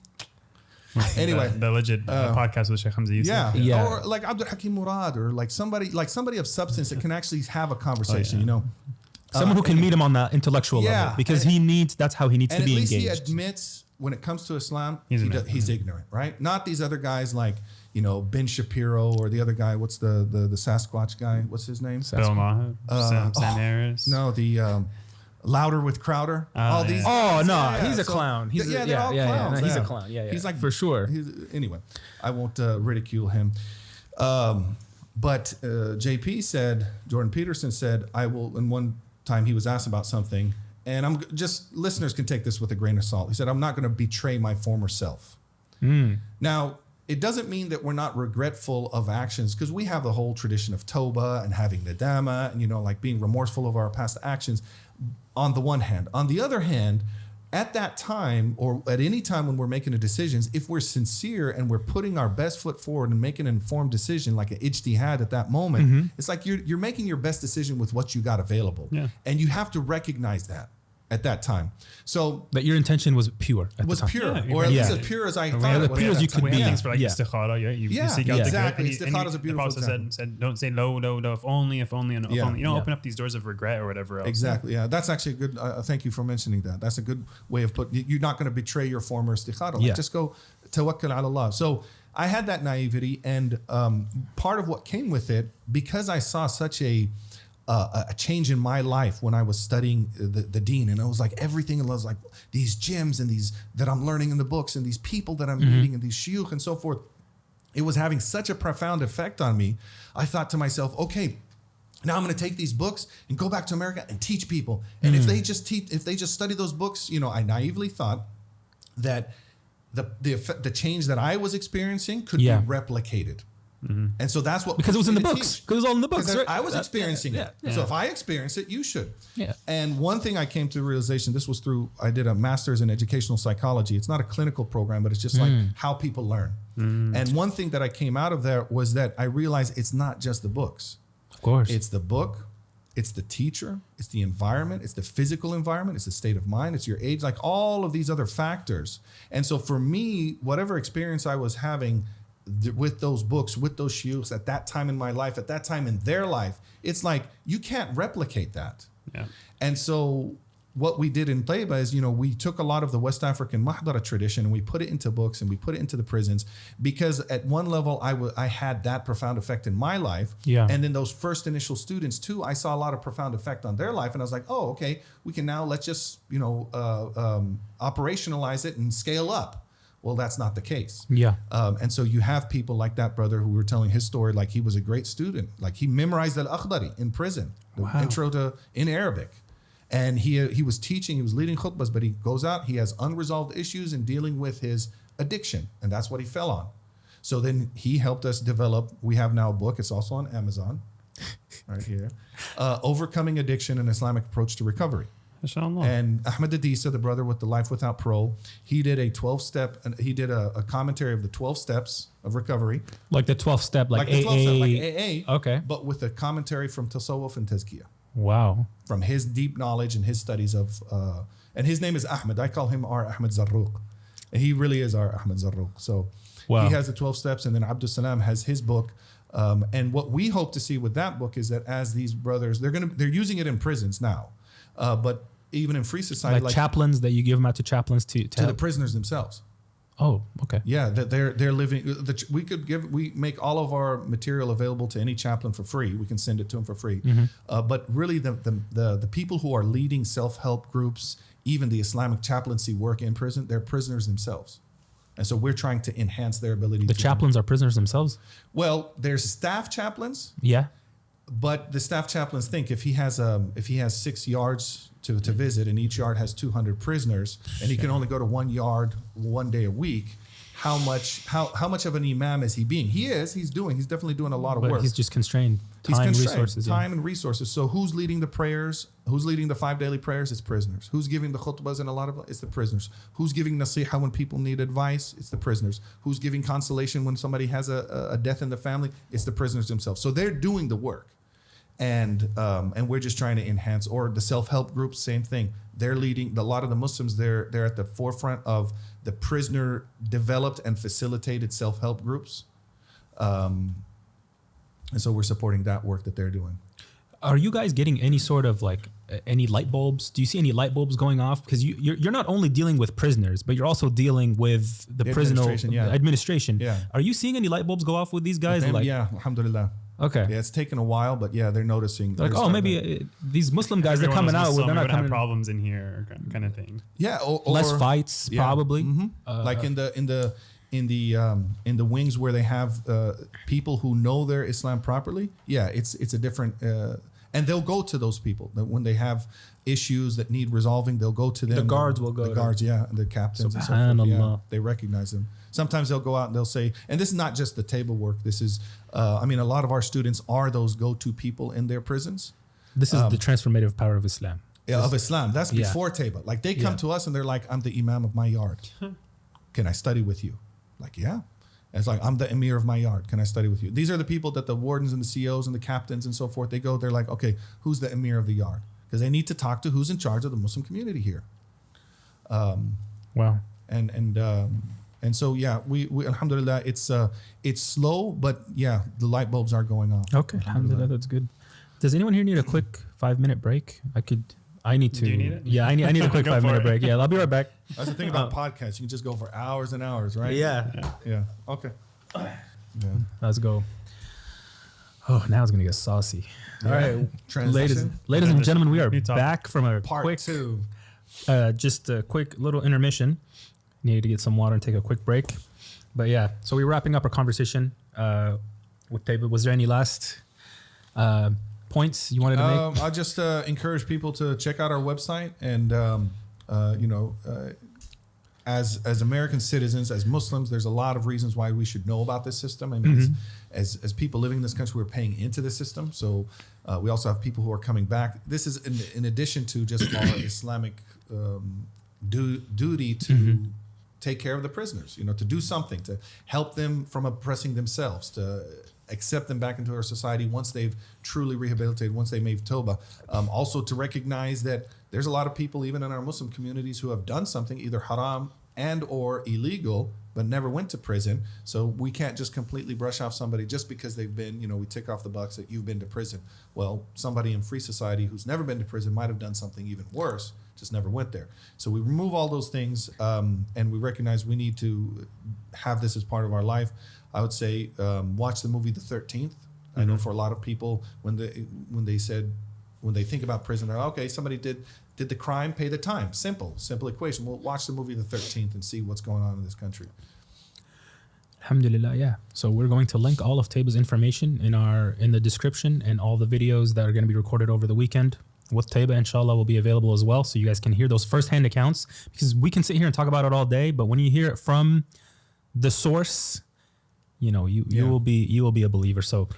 Anyway, the legit podcast with Shaykh Rami. Yeah. Or like Abdul Hakim Murad, or like somebody of substance that can actually have a conversation. Someone who can meet him on that intellectual level, because that's how he needs to be engaged. At least he admits when it comes to Islam, he's ignorant, right? Not these other guys like Ben Shapiro or the other guy. What's the Sasquatch guy? What's his name? Bill Maher, Sam Harris. No, the Louder with Crowder. All these. Oh no, he's a clown. He's they're all clowns. No, he's a clown. Yeah. He's like, for sure. Anyway, I won't ridicule him. But JP said, Jordan Peterson said, I will. And one time he was asked about something, and I'm just, listeners can take this with a grain of salt. He said, I'm not going to betray my former self. Now, it doesn't mean that we're not regretful of actions, because we have the whole tradition of Toba and having nadama and, like being remorseful of our past actions on the one hand. On the other hand, at that time or at any time when we're making decisions, if we're sincere and we're putting our best foot forward and making an informed decision like an ijtihad at that moment, it's like you're making your best decision with what you got available. Yeah. And you have to recognize that at that time. So that your intention was pure at the time. Pure, or at least as pure as I thought it was. Pure as you could be. Things for like istikhara, you seek out exactly. Istikhara is a beautiful example. Said, don't say no, if only, and if only. You don't open up these doors of regret or whatever else. Exactly, yeah. That's actually a good, thank you for mentioning that. That's a good way of putting, you're not going to betray your former istikhara. Just go tawakkal ala Allah. So I had that naivety, and part of what came with it, because I saw such a change in my life when I was studying the deen, and I was like, everything was like these gems and these that I'm learning in the books and these people that I'm meeting and these shuyukh and so forth. It was having such a profound effect on me. I thought to myself, okay, now I'm going to take these books and go back to America and teach people. And if they just study those books, I naively thought that the change that I was experiencing could be replicated. And so that's what, because it was in the books, because it was all in the books, right? I was experiencing it. So if I experience it, you should. And one thing I came to the realization, this was through, I did a master's in educational psychology. It's not a clinical program, but it's just like how people learn. And one thing that I came out of there was that I realized it's not just the books. Of course. It's the book, it's the teacher, it's the environment, it's the physical environment, it's the state of mind, it's your age, like all of these other factors. And so for me, whatever experience I was having with those books, with those shuyukhs at that time in my life, at that time in their life, it's like you can't replicate that. And so what we did in Tayba is, we took a lot of the West African Mahdara tradition and we put it into books and we put it into the prisons, because at one level I had that profound effect in my life. And then those first initial students too, I saw a lot of profound effect on their life, and I was like, oh, okay, we can now, let's just operationalize it and scale up. Well, that's not the case. And so you have people like that brother who were telling his story, like he was a great student, like he memorized Al-Akhdari in prison, the intro in Arabic. And he was teaching, he was leading khutbahs, but he goes out, he has unresolved issues in dealing with his addiction. And that's what he fell on. So then he helped us develop, we have now a book, it's also on Amazon, right here, Overcoming Addiction, an Islamic Approach to Recovery. Inshallah. And Ahmed Adisa, the brother with the Life Without Parole, he did a 12-step, and he did a commentary of the 12 steps of recovery. Like the 12 step, like the 12 AA. step, like AA. Okay. But with a commentary from Tasawwuf and Tazkiyah. Wow. From his deep knowledge and his studies of, and his name is Ahmed. I call him our Ahmed Zarruq. And he really is our Ahmed Zarruq. So wow. He has the 12 steps, and then Abdus Salam has his book. And what we hope to see with that book is that as these brothers, they're using it in prisons now, but even in free society, like chaplains that you give them out to chaplains to the prisoners themselves. Oh, okay. Yeah, that they're living. We make all of our material available to any chaplain for free. We can send it to them for free. But really, the people who are leading self-help groups, even the Islamic chaplaincy work in prison, they're prisoners themselves. And so we're trying to enhance their ability. The chaplains are prisoners themselves? Well, there's staff chaplains. Yeah. But the staff chaplains think if he has 6 yards to visit and each yard has 200 prisoners and he can only go to 1 yard 1 day a week, how much of an imam is he being? He's definitely doing a lot of work. He's just constrained. Time and resources. So who's leading the prayers? Who's leading the 5 daily prayers? It's prisoners. Who's giving the khutbahs and a lot of it's the prisoners. Who's giving nasiha when people need advice? It's the prisoners. Who's giving consolation when somebody has a death in the family? It's the prisoners themselves. So they're doing the work. And we're just trying to enhance, or the self-help groups, same thing. They're leading a lot of the Muslims. They're at the forefront of the prisoner developed and facilitated self-help groups, and so we're supporting that work that they're doing. Are you guys getting any sort of like any light bulbs? Do you see any light bulbs going off? Because you're not only dealing with prisoners, but you're also dealing with the prison administration. Yeah. Are you seeing any light bulbs go off with these guys? Yeah, alhamdulillah. Okay. Yeah, it's taken a while, but yeah, they're noticing. Like, maybe these Muslim guys, they're coming out. They're not coming. Problems in here, kind of thing. Yeah, or less fights, probably. Mm-hmm. Like in the wings where they have people who know their Islam properly. Yeah, it's a different. And they'll go to those people when they have issues that need resolving. They'll go to them. The guards will go. The guards, the captains, and so forth. Yeah, they recognize them. Sometimes they'll go out and they'll say, and this is not just the Tayba work. This is, a lot of our students are those go-to people in their prisons. This is the transformative power of Islam. Yeah, of Islam. That's before Tayba. Like they come to us and they're like, I'm the imam of my yard. Can I study with you? Like, yeah. And it's like, I'm the emir of my yard. Can I study with you? These are the people that the wardens and the COs and the captains and so forth, they're like, okay, who's the emir of the yard? Because they need to talk to who's in charge of the Muslim community here. Wow. And so, yeah, we alhamdulillah, it's slow, but yeah, the light bulbs are going off. Okay, alhamdulillah, that's good. Does anyone here need a quick 5-minute break? I need to. Do you need it? Yeah, I need a quick 5-minute break. Yeah, I'll be right back. That's the thing about podcasts. You can just go for hours and hours, right? Yeah. Okay. Yeah. Let's go. Oh, now it's going to get saucy. Yeah. All right. Transition. Ladies and gentlemen, we are back from a Part 2. Just a quick little intermission. Needed to get some water and take a quick break. But yeah, so we're wrapping up our conversation with Tayba. Was there any last points you wanted to make? I'll just encourage people to check out our website and, as American citizens, as Muslims, there's a lot of reasons why we should know about this system. I mean, as people living in this country, we're paying into the system. So we also have people who are coming back. This is in addition to just our Islamic duty to take care of the prisoners, to do something, to help them from oppressing themselves, to accept them back into our society once they've truly rehabilitated, once they made Tawbah. Also to recognize that there's a lot of people, even in our Muslim communities, who have done something either haram and or illegal, but never went to prison. So we can't just completely brush off somebody just because they've been, we tick off the box that you've been to prison. Well, somebody in free society who's never been to prison might have done something even worse, just never went there. So we remove all those things, and we recognize we need to have this as part of our life. I would say watch the movie The 13th. I know for a lot of people, when they think about prison, they're okay, somebody did the crime, pay the time. Simple equation. Well, watch the movie The 13th and see what's going on in this country. Alhamdulillah, yeah. So we're going to link all of Tayba's information in the description, and all the videos that are going to be recorded over the weekend with Tayba, inshallah, will be available as well. So you guys can hear those firsthand accounts, because we can sit here and talk about it all day, but when you hear it from the source, you will be a believer. So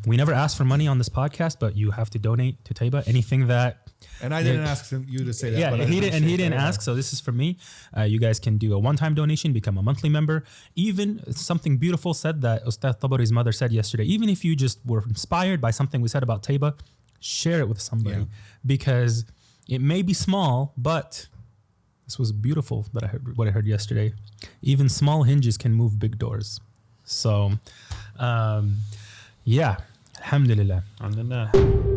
we never ask for money on this podcast, but you have to donate to Tayba. Anything that And I didn't ask you to say that. Yeah, but he didn't ask. So this is for me. You guys can do a one-time donation, become a monthly member. Even something beautiful said that Ustad Tabari's mother said yesterday. Even if you just were inspired by something we said about Tayba, share it with somebody because it may be small, but this was beautiful that I heard what I heard yesterday. Even small hinges can move big doors. So, yeah, alhamdulillah. Alhamdulillah.